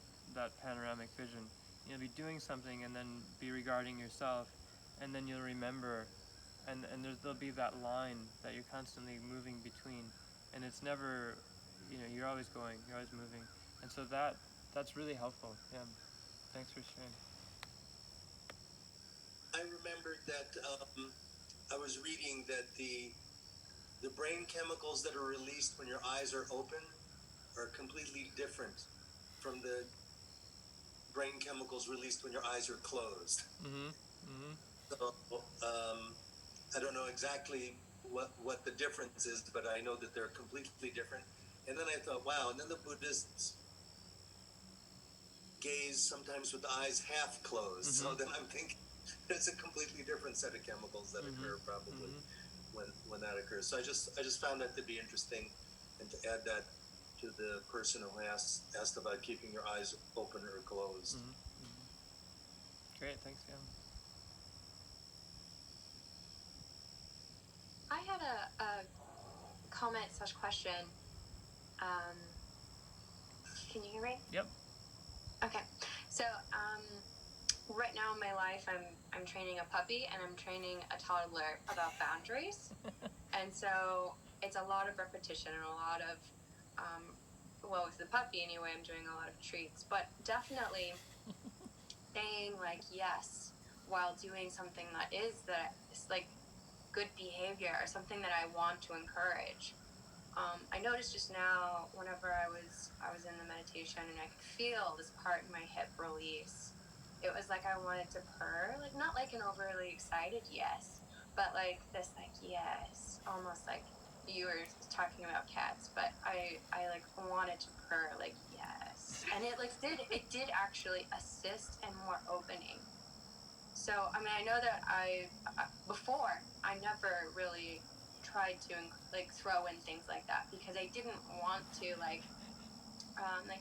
panoramic vision. You'll be doing something and then be regarding yourself, and then you'll remember, and there'll be that line that you're constantly moving between, and it's never, you're always going, you're always moving, and so that's really helpful. Yeah, thanks for sharing. I remembered that I was reading that the brain chemicals that are released when your eyes are open are completely different from the brain chemicals released when your eyes are closed. So I don't know exactly what the difference is, but I know that they're completely different. And then I thought, wow, and then the Buddhists gaze sometimes with the eyes half closed. So then I'm thinking it's a completely different set of chemicals that occur probably when that occurs. So I just found that to be interesting, and to add that to the person who asked about keeping your eyes open or closed. Great, thanks, yeah. I had a comment/question. Can you hear me? Yep. Okay. So right now now in my life, I'm training a puppy and I'm training a toddler about boundaries. And so it's a lot of repetition and a lot of, well, with the puppy anyway, I'm doing a lot of treats, but definitely saying like yes while doing something that is like good behavior or something that I want to encourage. I noticed just now, whenever I was in the meditation and I could feel this part in my hip release, it was like I wanted to purr, like not like an overly excited yes, but like this like yes, almost like you were talking about cats, but I like wanted to purr like yes, and it did actually assist and more opening. So I mean, I know that before I never really tried to like throw in things like that because I didn't want to like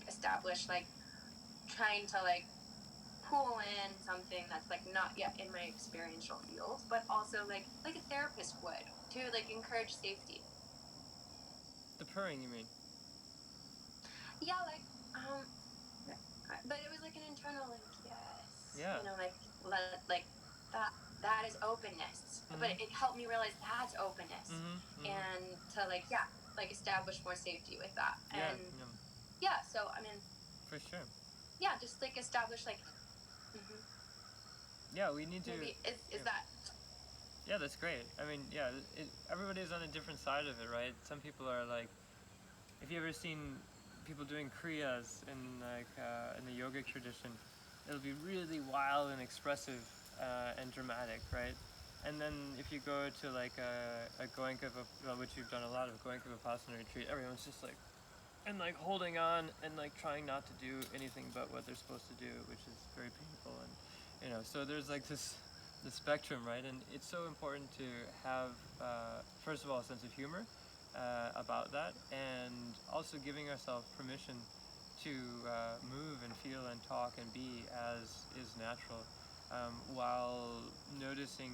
establish like trying to like pull in something that's like not yet in my experiential field, but also like a therapist would to like encourage safety. The purring, you mean? Yeah, like but it was like an internal like yes, Yeah. you know, like that is openness. Mm-hmm. But it helped me realize that's openness, and to like establish more safety with that. Yeah, and yeah, so I mean, for sure. Yeah, just like establish like. Yeah, we need to. Maybe is that. Yeah, that's great. I mean, yeah, everybody's on a different side of it, right? Some people are like, if you ever seen people doing kriyas in in the yogic tradition, it'll be really wild and expressive and dramatic, right? And then if you go to like a Goenka, which you've done a lot of, Goenka Vipassana retreat, everyone's just like, and like holding on and like trying not to do anything but what they're supposed to do, which is very painful. And you know, so there's like the spectrum, right? And it's so important to have, first of all, a sense of humor about that, and also giving ourselves permission to move and feel and talk and be as is natural, while noticing,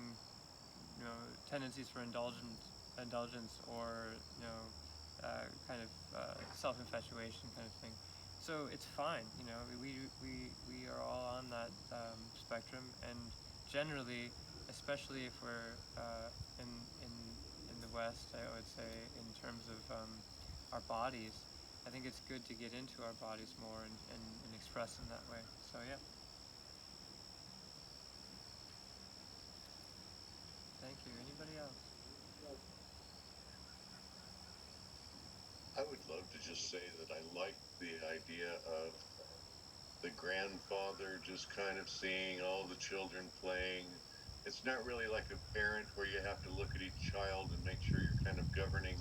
you know, tendencies for indulgence or, you know, kind of self-infatuation kind of thing. So it's fine, you know, we are all on that spectrum, and generally, especially if we're in the West, I would say, in terms of our bodies, I think it's good to get into our bodies more and express in that way. So yeah. Thank you. Anybody else? I would love to just say that I like the idea of the grandfather just kind of seeing all the children playing. It's not really like a parent where you have to look at each child and make sure you're kind of governing.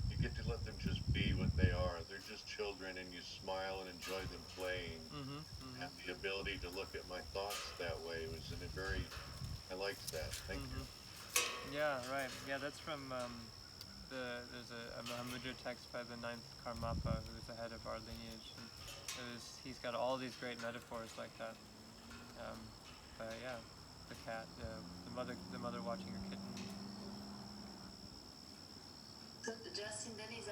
You get to let them just be what they are. They're just children, and you smile and enjoy them playing. And the ability to look at my thoughts that way was I liked that. Thank you. Yeah, right. Yeah, that's from there's a Mahamudra text by the 9th Karmapa, who's the head of our lineage, and he's got all these great metaphors like that. But yeah, the cat, the mother watching her kitten. So Justin then is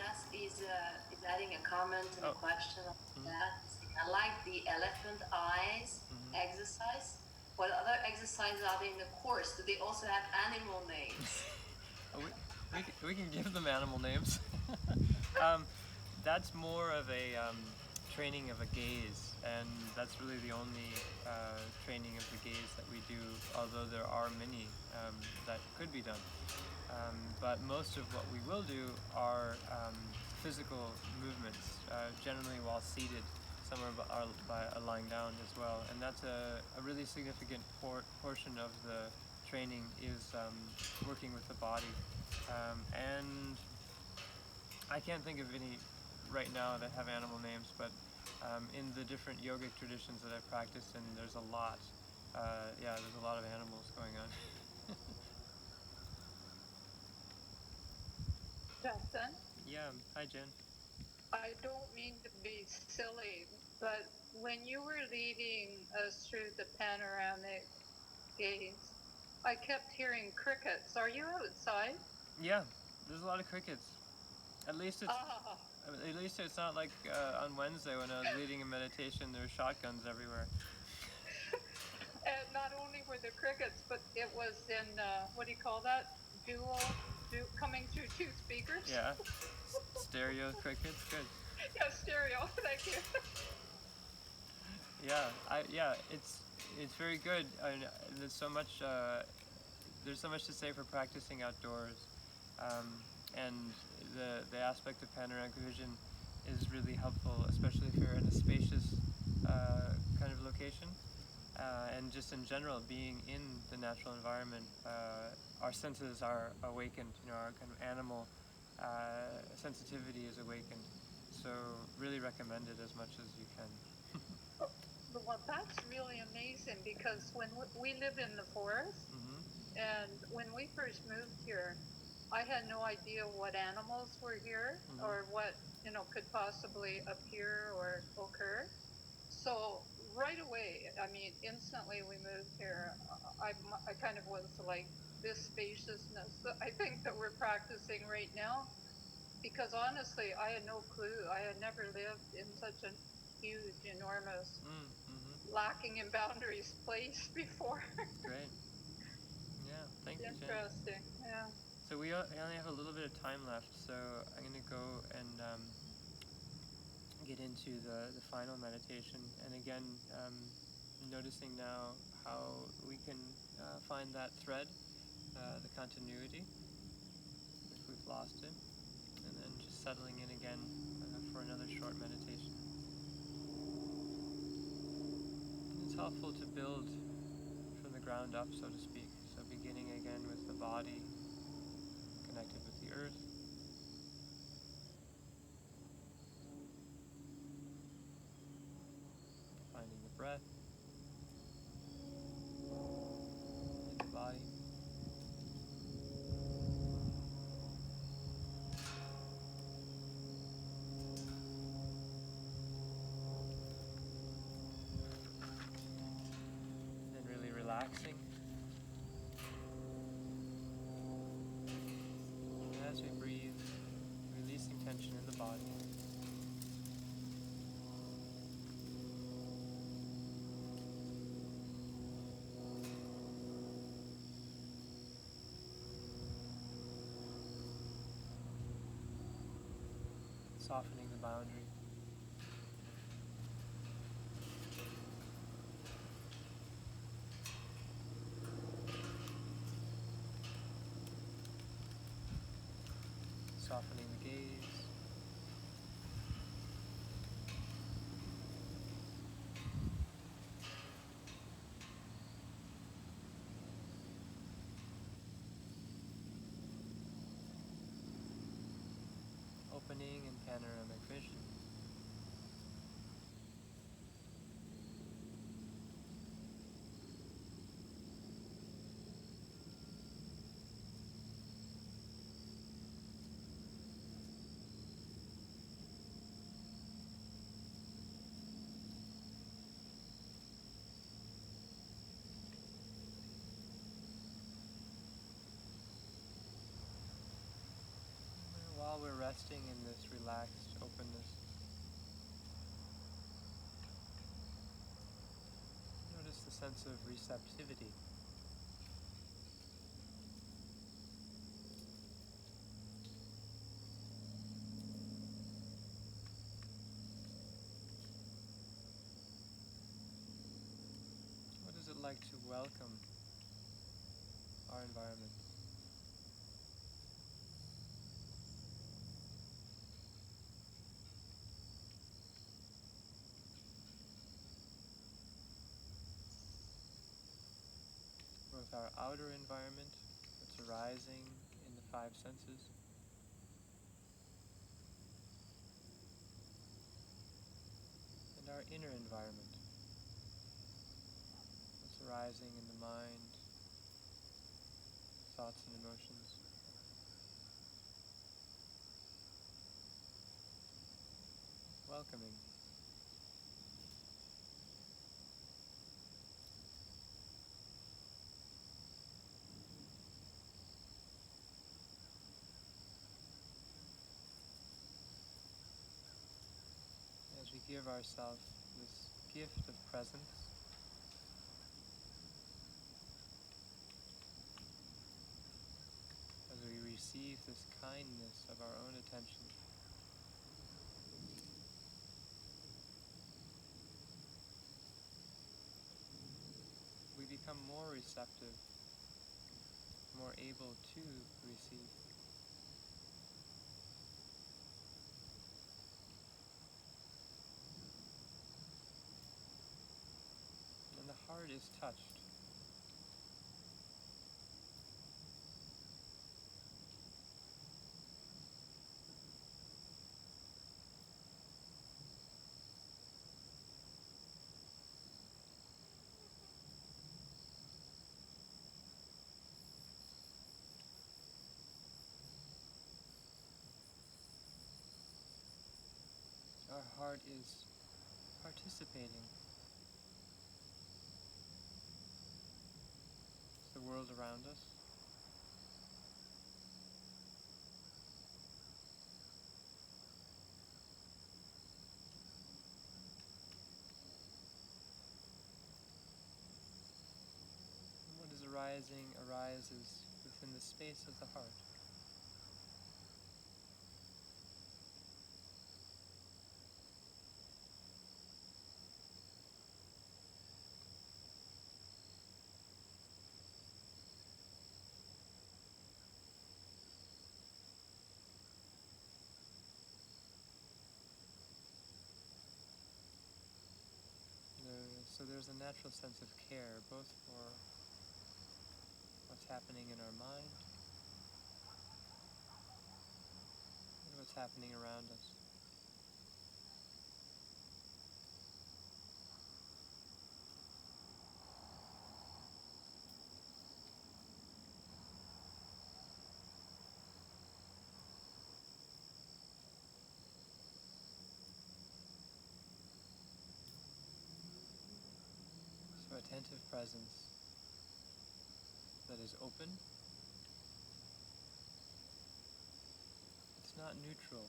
adding a comment and a question on that. I like the elephant eyes exercise. What other exercises are there in the course? Do they also have animal names? We can give them animal names. That's more of a training of a gaze, and that's really the only training of the gaze that we do, although there are many that could be done. But most of what we will do are physical movements, generally while seated, some are lying down as well, and that's a really significant portion of the training is working with the body. And I can't think of any right now that have animal names, but in the different yogic traditions that I've practiced in, there's a lot. There's a lot of animals going on. Justin? Yeah, hi Jen. I don't mean to be silly, but when you were leading us through the panoramic gaze, I kept hearing crickets. Are you outside? Yeah, there's a lot of crickets. At least it's not like on Wednesday when I was leading a meditation, there were shotguns everywhere. And not only crickets, but it was in, what do you call that? Coming through two speakers? Yeah. Stereo crickets, good. Yeah, stereo, thank you. Yeah, it's very good. There's so much to say for practicing outdoors, and the aspect of panoramic vision is really helpful, especially if you're in a spacious kind of location, and just in general, being in the natural environment, our senses are awakened. Our kind of animal sensitivity is awakened. So really recommend it as much as you can. Well, that's really amazing because when we live in the forest, and when we first moved here, I had no idea what animals were here or what could possibly appear or occur. So right away, I mean, instantly we moved here, I kind of was like, this spaciousness I think that we're practicing right now, because honestly, I had no clue. I had never lived in such a huge, enormous, lacking in boundaries place before. Great. Yeah, thank you, Jen. Interesting, yeah. So we only have a little bit of time left, so I'm going to go and get into the final meditation. And again, noticing now how we can find that thread, the continuity, if we've lost it, and then just settling in again for another short meditation. It's helpful to build from the ground up, so to speak. So beginning again with the body, connected with the earth. Finding the breath in the body. And really relaxing. And as we breathe, releasing tension in the body. Softening the boundary. Softening the gaze. Opening in panoramic vision. While we're resting in this relaxed openness, notice the sense of receptivity. What is it like to welcome our environment? Both our outer environment, what's arising in the five senses, and our inner environment, what's arising in the mind, thoughts and emotions. Welcoming. As we give ourselves this gift of presence, become more receptive, more able to receive. And the heart is touched. Our heart is participating. It's the world around us. What is arising arises within the space of the heart. So there's a natural sense of care, both for what's happening in our mind and what's happening around us. So attentive presence that is open. It's not neutral.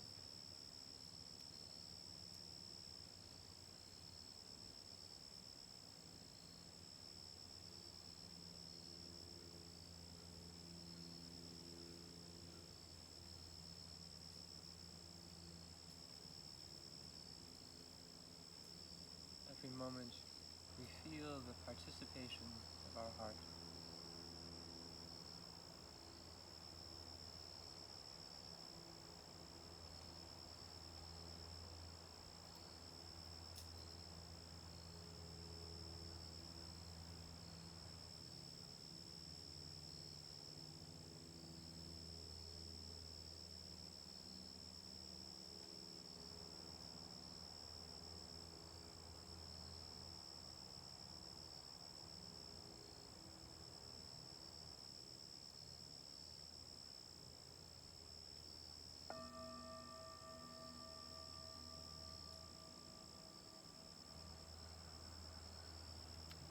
Every moment we feel the participation of our heart.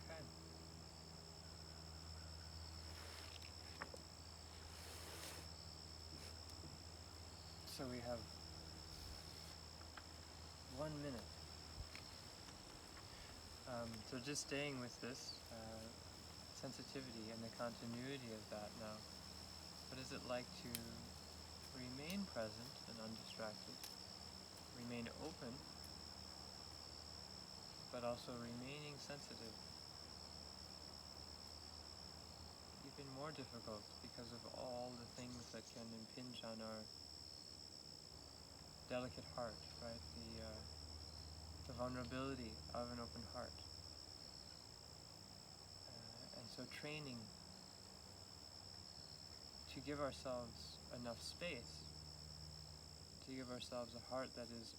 Okay. So we have 1 minute. So just staying with this sensitivity and the continuity of that now. What is it like to remain present and undistracted, remain open, but also remaining sensitive? Even more difficult because of all the things that can impinge on our delicate heart, right? The vulnerability of an open heart. And so training to give ourselves enough space, to give ourselves a heart that is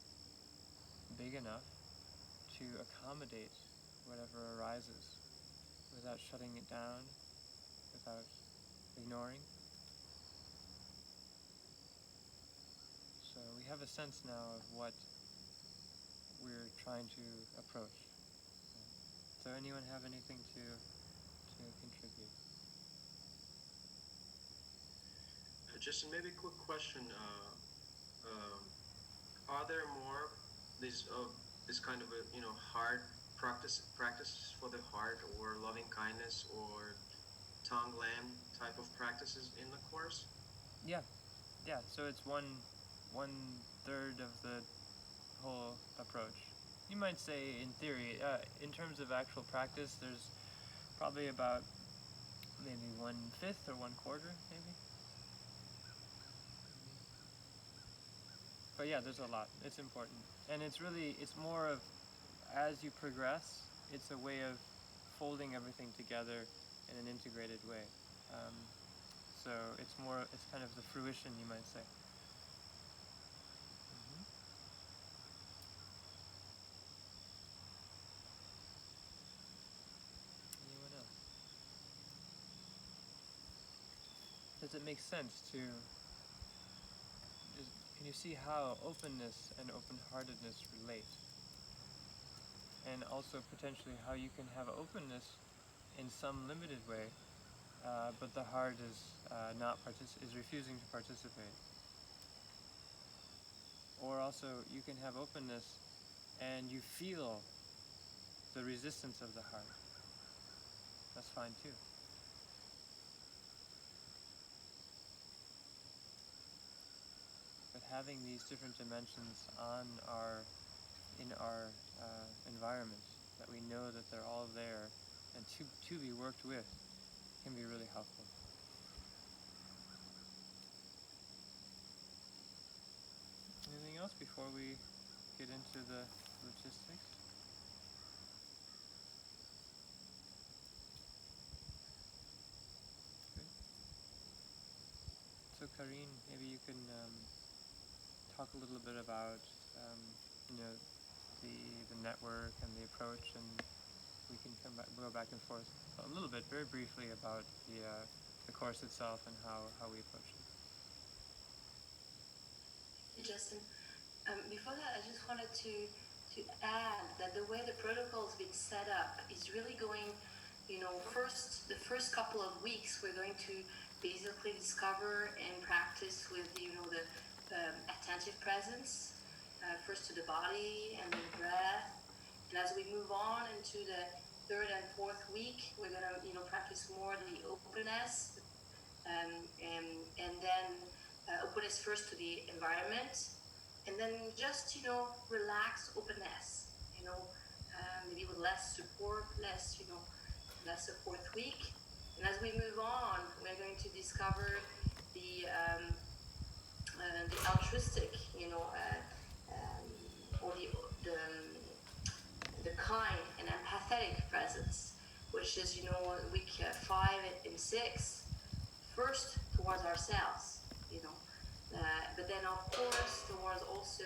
big enough to accommodate whatever arises without shutting it down, without ignoring. So we have a sense now of what we're trying to approach. So anyone have anything to contribute? Justin, maybe a quick question. Are there more this kind of hard practices for the heart, or loving kindness, or tongue land type of practices in the course? Yeah. So it's one third of the whole approach. You might say, in theory, in terms of actual practice, there's probably about maybe 1/5 or 1/4, maybe. But yeah, there's a lot. It's important, and it's more of, as you progress, it's a way of folding everything together in an integrated way. So it's kind of the fruition, you might say. Anyone else? Does it make sense to? Can you see how openness and open-heartedness relate? And also potentially how you can have openness in some limited way, but the heart is is refusing to participate. Or also you can have openness and you feel the resistance of the heart. That's fine too. But having these different dimensions in our environment, that we know that they're all there and to be worked with, can be really helpful. Anything else before we get into the logistics? Good. So Karine, maybe you can talk a little bit about the network and the approach, and we can go back and forth a little bit, very briefly, about the course itself and how we approach it. Thank you, Justin. Before that, I just wanted to add that the way the protocol has been set up is really going, the first couple of weeks we're going to basically discover and practice with, the attentive presence, first to the body and then the breath. And as we move on into the third and fourth week, we're going to, practice more the openness, and then openness first to the environment, and then just, relax openness, maybe with less support, less a fourth week. And as we move on, we're going to discover the altruistic, or the kind and empathetic presence, which is, week 5 and 6, first towards ourselves, but then of course towards also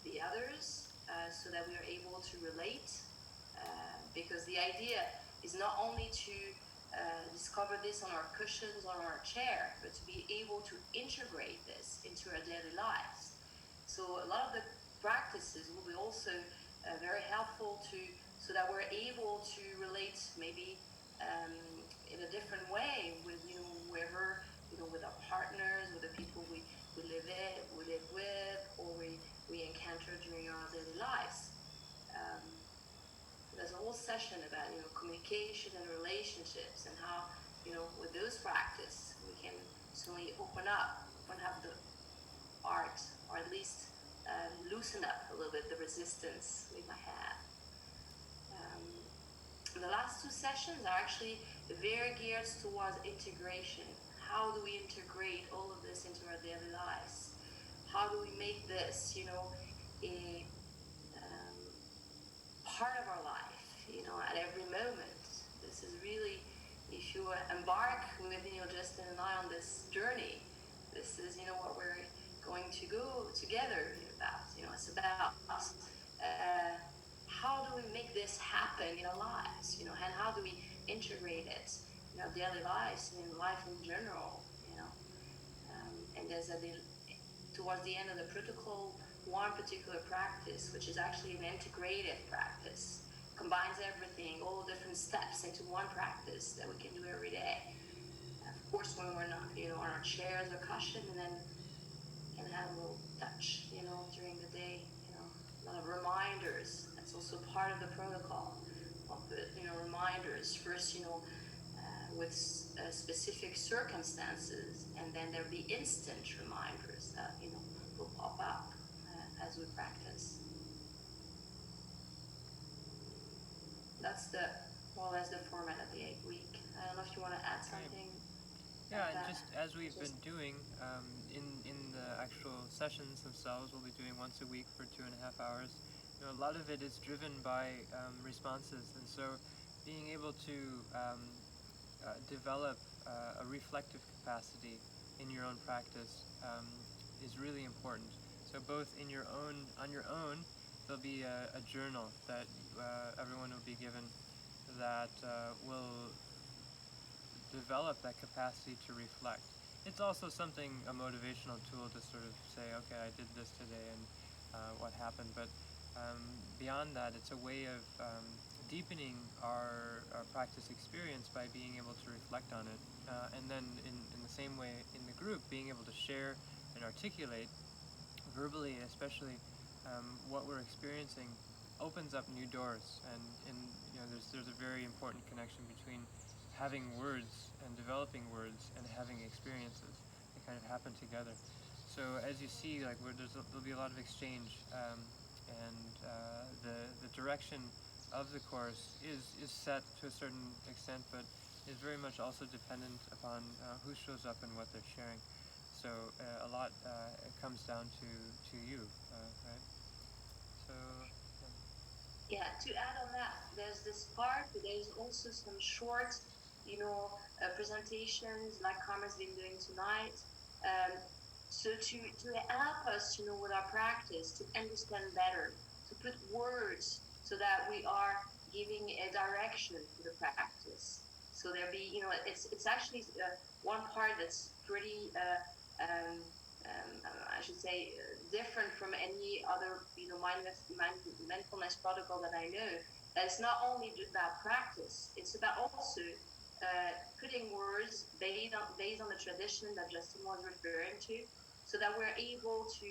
the others, so that we are able to relate, because the idea is not only to discover this on our cushions, on our chair, but to be able to integrate this into our daily lives. So a lot of the practices will be also very helpful so that we're able to relate maybe in a different way with, whoever, with our partners, with the people we live with, or we encounter during our daily lives. There's a whole session about, communication and relationships, and how, with those practice, we can certainly open up the art, or at least loosen up a little bit the resistance we might have. The last 2 sessions are actually very geared towards integration. How do we integrate all of this into our daily lives? How do we make this, a part of our life, at every moment? This is really, if you embark with, Justin and I on this journey, this is, what we're going to go together about. It's about how do we make this happen in our lives, and how do we integrate it in our daily lives and in life in general, and there's towards the end of the protocol, one particular practice, which is actually an integrative practice, combines everything, all different steps into one practice that we can do every day. Of course, when we're not, on our chairs or cushion, and then can have a little touch, during the day, a lot of reminders. That's also part of the protocol. I'll put, reminders first, with specific circumstances, and then there'll be instant reminders that, will pop up as we practice. That's the more or less the format of the 8-week. I don't know if you want to add something. Yeah, and just as we've been doing in the actual sessions themselves, we'll be doing once a week for 2.5 hours. You know, a lot of it is driven by responses, and so being able to develop a reflective capacity in your own practice is really important. So both on your own, there'll be a journal that everyone will be given that will develop that capacity to reflect. It's also a motivational tool to sort of say, okay, I did this today and what happened. But beyond that, it's a way of deepening our practice experience by being able to reflect on it. And then in the same way in the group, being able to share and articulate verbally, especially what we're experiencing, opens up new doors. And you know, there's a very important connection between having words and developing words and having experiences. They kind of happen together. So as you see, like there'll be a lot of exchange, and the direction of the course is set to a certain extent, but is very much also dependent upon who shows up and what they're sharing. So a lot it comes down to you, right? So. Yeah, to add on that, there's this part, but there's also some short, presentations like Carmen's been doing tonight. So to help us, with our practice, to understand better, to put words so that we are giving a direction to the practice. So there'll be, it's actually one part that's pretty, I should say, different from any other, mindfulness protocol that I know. That it's not only about practice; it's about also putting words based on the tradition that Justin was referring to, so that we're able to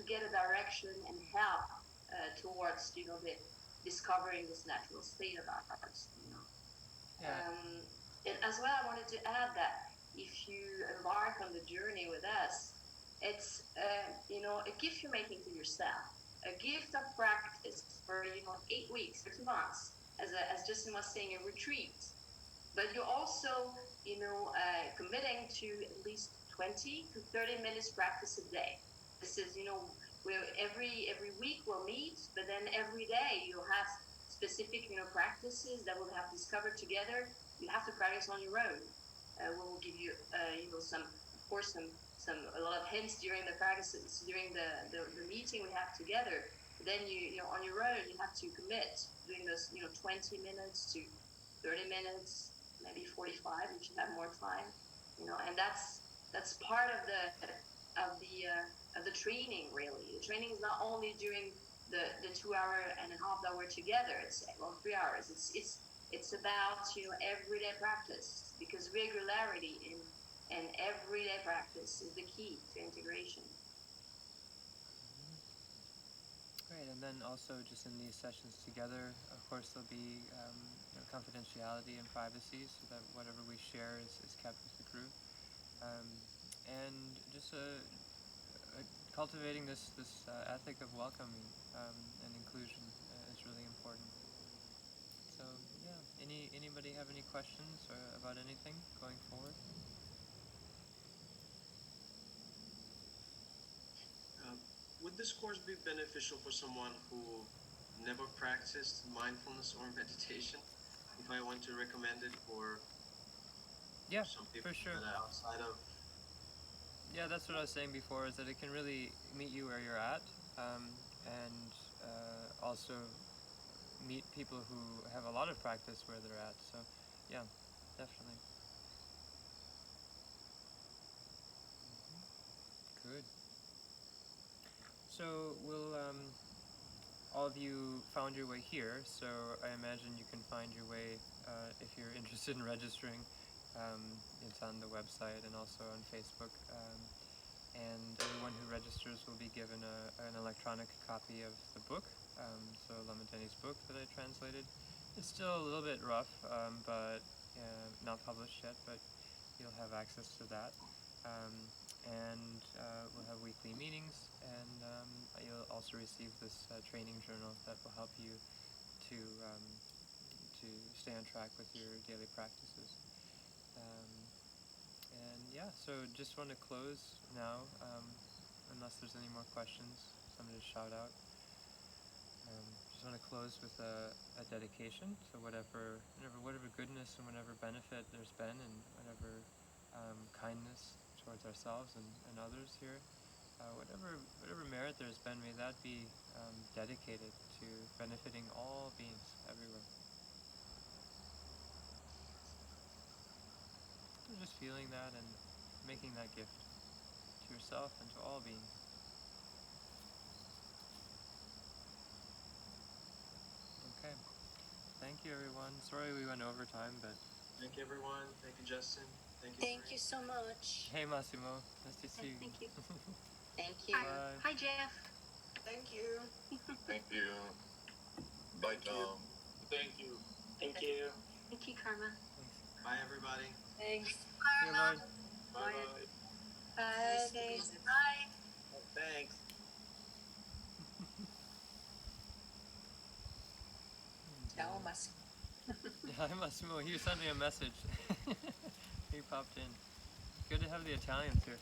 get a direction and help towards the discovering this natural state of ours. Yeah. And as well, I wanted to add that if you embark on the journey with us, it's a gift you're making to yourself, a gift of practice for 8 weeks or 2 months, as Justin was saying, a retreat. But you're also committing to at least 20 to 30 minutes practice a day. This is where every week we'll meet, but then every day you'll have specific practices that we'll have discovered together. You have to practice on your own. We will give you a lot of hints during the practices, during the meeting we have together. Then you on your own, you have to commit doing those 20 minutes to 30 minutes, maybe 45 if you have more time, and that's part of the training. Really, the training is not only during the 2.5 hours that we're together. It's 3 hours. It's about everyday practice, because regularity and everyday practice is the key to integration. Great, and then also just in these sessions together, of course, there'll be confidentiality and privacy, so that whatever we share is kept with the group, and just cultivating this ethic of welcoming and inclusion is really important. So yeah, anybody have any questions about anything going forward? Would this course be beneficial for someone who never practiced mindfulness or meditation? If I want to recommend it for some people for sure. that are outside of... Yeah, that's what I was saying before, is that it can really meet you where you're at, and also meet people who have a lot of practice where they're at. So yeah, definitely. Good. So we'll all of you found your way here, so I imagine you can find your way if you're interested in registering. It's on the website and also on Facebook, and everyone who registers will be given an electronic copy of the book, so Lamadeni's book that I translated. It's still a little bit rough, but not published yet, but you'll have access to that. And we'll have weekly meetings, and you'll also receive this training journal that will help you to to stay on track with your daily practices. And yeah, so just want to close now, unless there's any more questions. Somebody just shout out. Just want to close with a dedication. So whatever goodness and whatever benefit there's been, and whatever kindness towards ourselves and others here, whatever merit there's been, may that be dedicated to benefiting all beings everywhere. So just feeling that and making that gift to yourself and to all beings. Okay. Thank you, everyone. Sorry we went over time, but... Thank you, everyone. Thank you, Justin. Thank you. Thank you so much. Hey, Massimo. Nice to see you. Thank you. Thank you. Bye. Hi, Jeff. Thank you. Thank you. Bye, Tom. Thank you. Thank you. Thank you, Karma. Bye, everybody. Thanks. See you, Lloyd. Bye bye. Bye. Bye. Thanks. Ciao, Massimo. Hi, Massimo. He sent me a message. He popped in. Good to have the Italians here.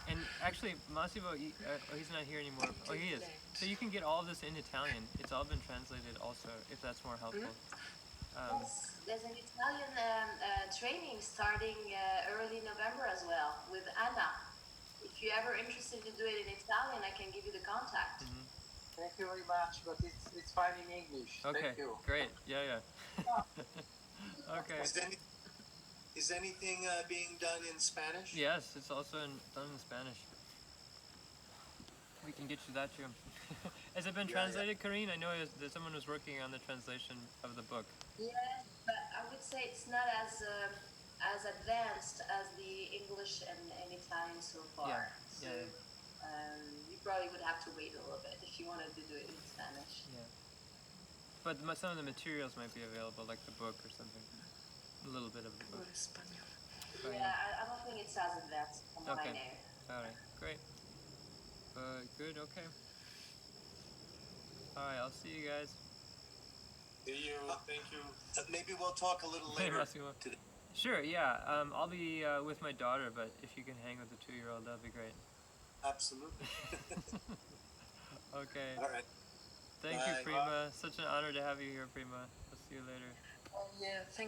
And actually, Massimo, he's not here anymore. Oh, he is. So you can get all of this in Italian. It's all been translated also, if that's more helpful. There's an Italian training starting early November as well with Anna. If you're ever interested to do it in Italian, I can give you the contact. Thank you very much, but it's fine in English. Okay, Thank you. great. Yeah. Okay. Is anything being done in Spanish? Yes, it's also done in Spanish. We can get you that too. Has it been translated, Karine? I know that someone was working on the translation of the book. Yeah, but I would say it's not as advanced as the English and Italian so far. Yeah. So you probably would have to wait a little bit if you wanted to do it in Spanish. Yeah. But some of the materials might be available, like the book or something. A little bit of the book. Yeah, I don't think it's as advanced from what I know. Alright, great. Good, okay. Alright, I'll see you guys. See you. Thank you. Maybe we'll talk a little later today. Sure, yeah. I'll be with my daughter, but if you can hang with the 2-year-old, that'd be great. Absolutely. Okay. All right. Thank you, Prima. Such an honor to have you here, Prima. I'll see you later. Yeah, thank